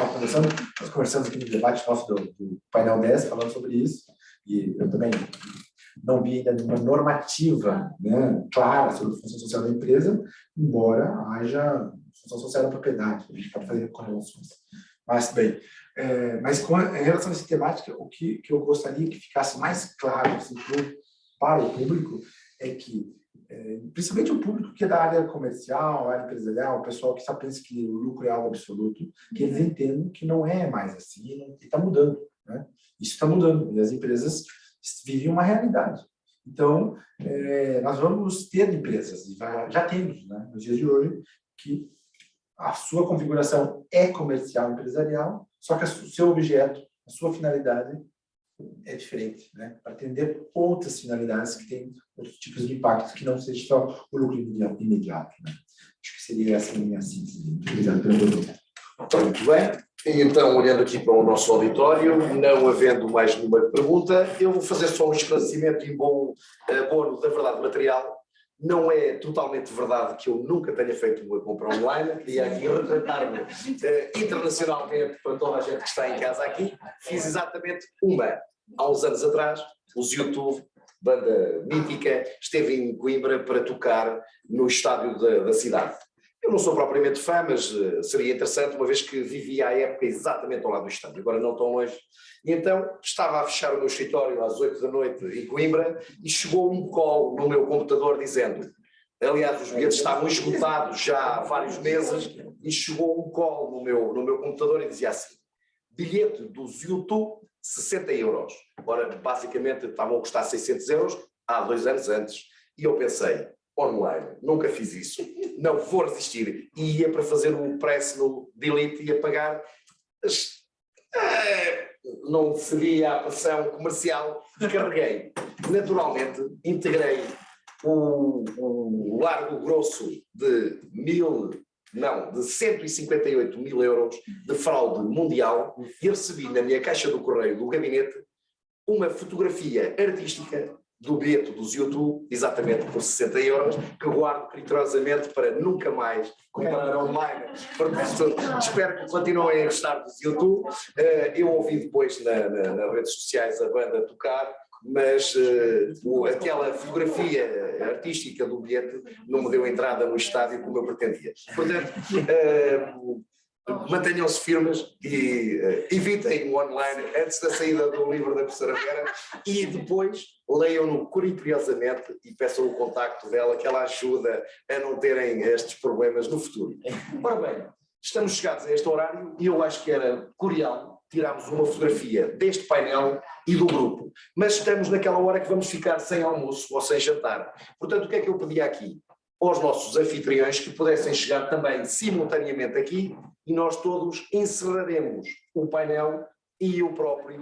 Nós conversamos aqui no debate nosso do painel 10, falando sobre isso, e eu também não vi ainda uma normativa, né, clara sobre a função social da empresa, embora haja função social da propriedade, a gente pode fazer correlações. Mas, bem, em relação a essa temática, o que eu gostaria que ficasse mais claro assim, para o público é que, principalmente o público que é da área comercial, área empresarial, o pessoal que só pensa que o lucro é algo absoluto, que eles entendam que não é mais assim, e está mudando, né? Isso está mudando, e as empresas vivem uma realidade. Então, nós vamos ter empresas, e já temos, né, nos dias de hoje, que a sua configuração é comercial empresarial, só que o seu objeto, a sua finalidade é diferente, né? Para atender outras finalidades que têm outros tipos de impactos que não seja só o lucro imediato, né? Acho que seria essa a minha síntese. Obrigado pela pergunta. Muito bem. Então, olhando aqui para o nosso auditório, não havendo mais nenhuma pergunta, eu vou fazer só um esclarecimento em bom abono da verdade material. Não é totalmente verdade que eu nunca tenha feito uma compra online, queria aqui retratar-me internacionalmente para toda a gente que está em casa aqui. Fiz exatamente uma, há uns anos atrás, os YouTube, banda mítica, esteve em Coimbra para tocar no estádio da cidade. Eu não sou propriamente fã, mas seria interessante, uma vez que vivia à época exatamente ao lado do estádio, agora não tão longe. E então estava a fechar o meu escritório às 8 da noite em Coimbra e chegou um call no meu computador dizendo, aliás os bilhetes estavam esgotados já há vários meses, e chegou um call no meu computador e dizia assim, bilhete dos YouTube, 60 euros. Ora, basicamente estavam a custar 600 euros há 2 anos antes. E eu pensei, online, nunca fiz isso, não vou resistir. E ia para fazer um press no delete e apagar. Não seria a pressão comercial, descarreguei. Naturalmente, integrei o largo grosso de 158 mil euros de fraude mundial e recebi na minha caixa do correio do gabinete uma fotografia artística do bilhete dos YouTube, exatamente por 60 euros, que guardo criteriosamente para nunca mais comprar online. Portanto, espero que continuem a gostar dos YouTube. Eu ouvi depois nas redes sociais a banda tocar mas aquela fotografia artística do bilhete não me deu entrada no estádio como eu pretendia. Portanto, mantenham-se firmes e evitem o online antes da saída do livro da professora Vera e depois leiam-no criteriosamente e peçam o contacto dela, que ela ajuda a não terem estes problemas no futuro. Ora bem, estamos chegados a este horário e eu acho que era curial tirarmos uma fotografia deste painel e do grupo, mas estamos naquela hora que vamos ficar sem almoço ou sem jantar. Portanto, o que é que eu pedia aqui? Aos nossos anfitriões que pudessem chegar também simultaneamente aqui e nós todos encerraremos o painel e o próprio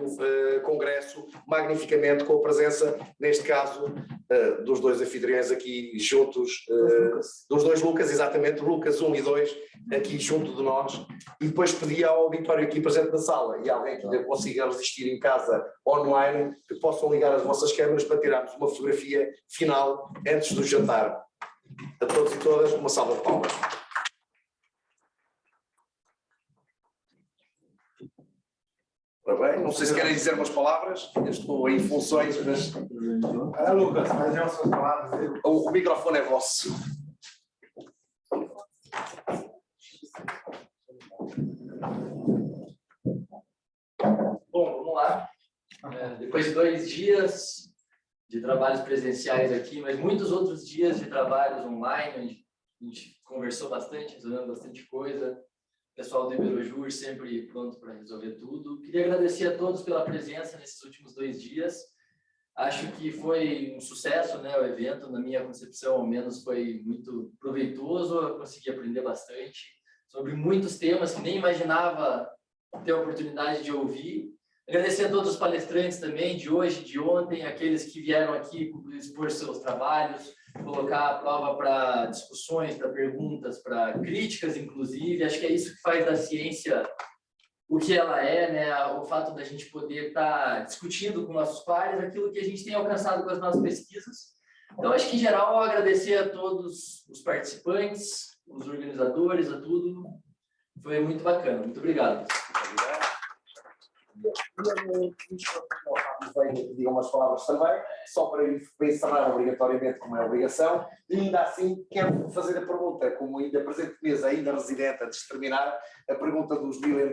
congresso magnificamente com a presença, neste caso, dos dois anfitriões aqui juntos, dos dois Lucas, exatamente, Lucas 1 e 2, aqui junto de nós, e depois pedi ao auditório aqui presente na sala e alguém que consiga resistir em casa online, que possam ligar as vossas câmeras para tirarmos uma fotografia final antes do jantar. A todos e todas, uma salva de palmas. Ora bem, não sei se querem dizer umas palavras, eu estou em funções, mas... Lucas, faz as suas palavras. O microfone é vosso. Bom, vamos lá. Depois de 2 dias de trabalhos presenciais aqui, mas muitos outros dias de trabalhos online, onde a gente conversou bastante, resolvendo bastante coisa. O pessoal do Iberojur sempre pronto para resolver tudo. Queria agradecer a todos pela presença nesses últimos 2 dias. Acho que foi um sucesso, né, o evento, na minha concepção, ao menos, foi muito proveitoso. Eu consegui aprender bastante sobre muitos temas que nem imaginava ter a oportunidade de ouvir. Agradecer a todos os palestrantes também, de hoje, de ontem, aqueles que vieram aqui expor seus trabalhos, colocar a prova para discussões, para perguntas, para críticas, inclusive. Acho que é isso que faz da ciência o que ela é, né? O fato da gente poder estar discutindo com nossos pares aquilo que a gente tem alcançado com as nossas pesquisas. Então, acho que, em geral, agradecer a todos os participantes, os organizadores, a tudo. Foi muito bacana. Muito obrigado. Digam umas palavras também, só para encerrar obrigatoriamente, como é a obrigação, e ainda assim quero fazer a pergunta, como ainda presente mesa, ainda residente, antes de terminar, a pergunta dos $1 million.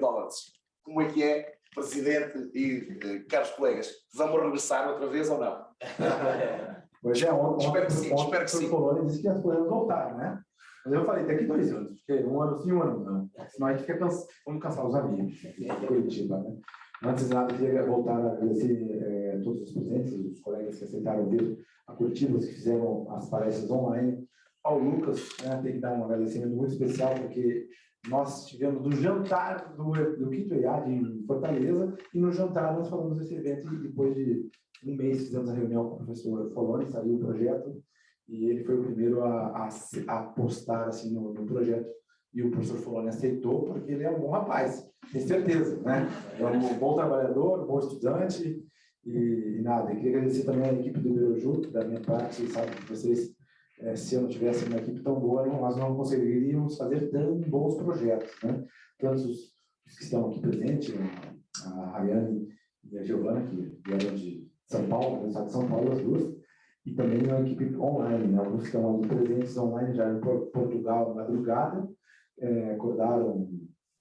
Como é que é, Presidente e caros colegas, vamos regressar outra vez ou não? Hoje é ontem, Espero que sim, espero que sim. O Polônia disse que as coisas voltaram, né? Mas eu falei, daqui 2 anos, porque 1 ano sim, 1 ano não. Senão a gente fica vamos cansar os amigos de Curitiba, né? Antes de nada, eu queria voltar a agradecer todos os presentes, os colegas que aceitaram vir a Curitiba, os que fizeram as palestras online. Ao Lucas, né, tem que dar um agradecimento muito especial, porque nós tivemos no jantar do 5º EAD em Fortaleza, e no jantar nós falamos desse evento, e depois de 1 mês fizemos a reunião com o professor Foloni, saiu o projeto, e ele foi o primeiro a apostar assim, no projeto. E o professor Foloni aceitou, porque ele é um bom rapaz, tenho certeza, né? É um bom trabalhador, um bom estudante, e nada. Eu queria agradecer também a equipe do Iberojur, que da minha parte, sabe, que vocês, se eu não tivesse uma equipe tão boa, nós não conseguiríamos fazer tão bons projetos, né? Tanto os que estão aqui presentes, a Rayane e a Giovana, que vieram de São Paulo, do estado de São Paulo, as duas, e também a equipe online, né? Alguns que estão ali presentes online já em Portugal, na madrugada, acordaram,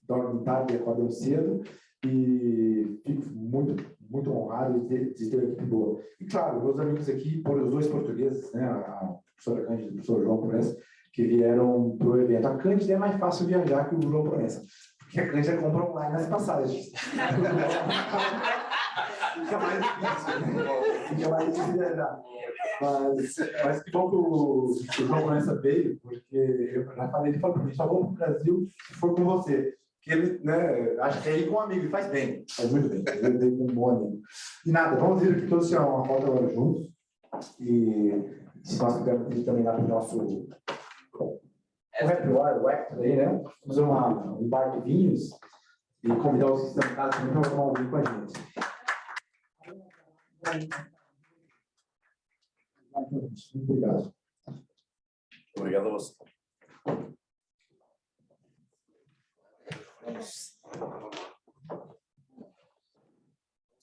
dormem tarde e acordam cedo, e fico muito honrado de ter uma equipe boa. E claro, meus amigos aqui, os 2 portugueses, né, a professora Cândida e o professor João Proença, que vieram para o evento. A Cândida é mais fácil viajar que o João Proença, porque a Cândida compra online nas passagens. Fica mais difícil viajar. Mas que bom que o João Proença veio, porque eu já falei, ele falou para mim, só vou para o Brasil se for com você. Que ele, né, acho que é ir com um amigo, e faz bem, faz muito bem, ele veio com um bom amigo. E nada, vamos vir aqui todos tirar uma foto agora juntos, e se nós pudermos pedir também lá para o nosso happy hour, o Hector aí, né, fazer um bar de vinhos, e convidar os que estão em casa também para tomar um vinho com a gente. Muito obrigado. Obrigado a você.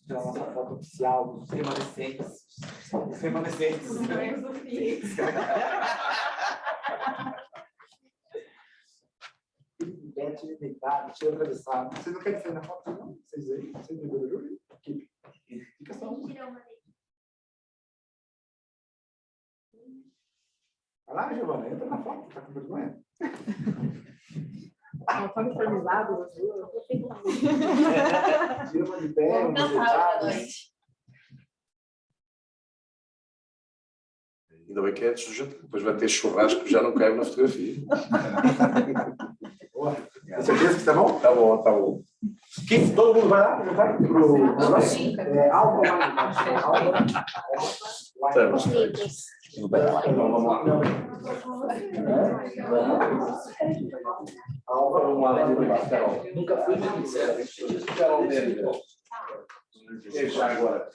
tirar nossa foto oficial dos remanescentes. Os remanescentes. Bete deitado, tira atravessado. Vocês não querem sair na foto, não? Vocês aí? Vocês me viram? Fica só. Vai lá, Giovana, entra na foto, tá com vergonha? Tá uniformizado, Tira uma de pé, uma Vamos de cantar hoje à deitado. noite. Ainda bem que é de sujeito, depois vai ter churrasco que já não cabe na fotografia. Boa. Tem certeza que tá bom? Tá bom, tá bom. Quem, todo mundo vai lá? Já vai? Pro Sim. Alba Wine. Estamos. Tudo bem. Então, vamos lá. Alba, Vamos lá, Carol. Nunca fui, mas me disseram. Carol, já agora.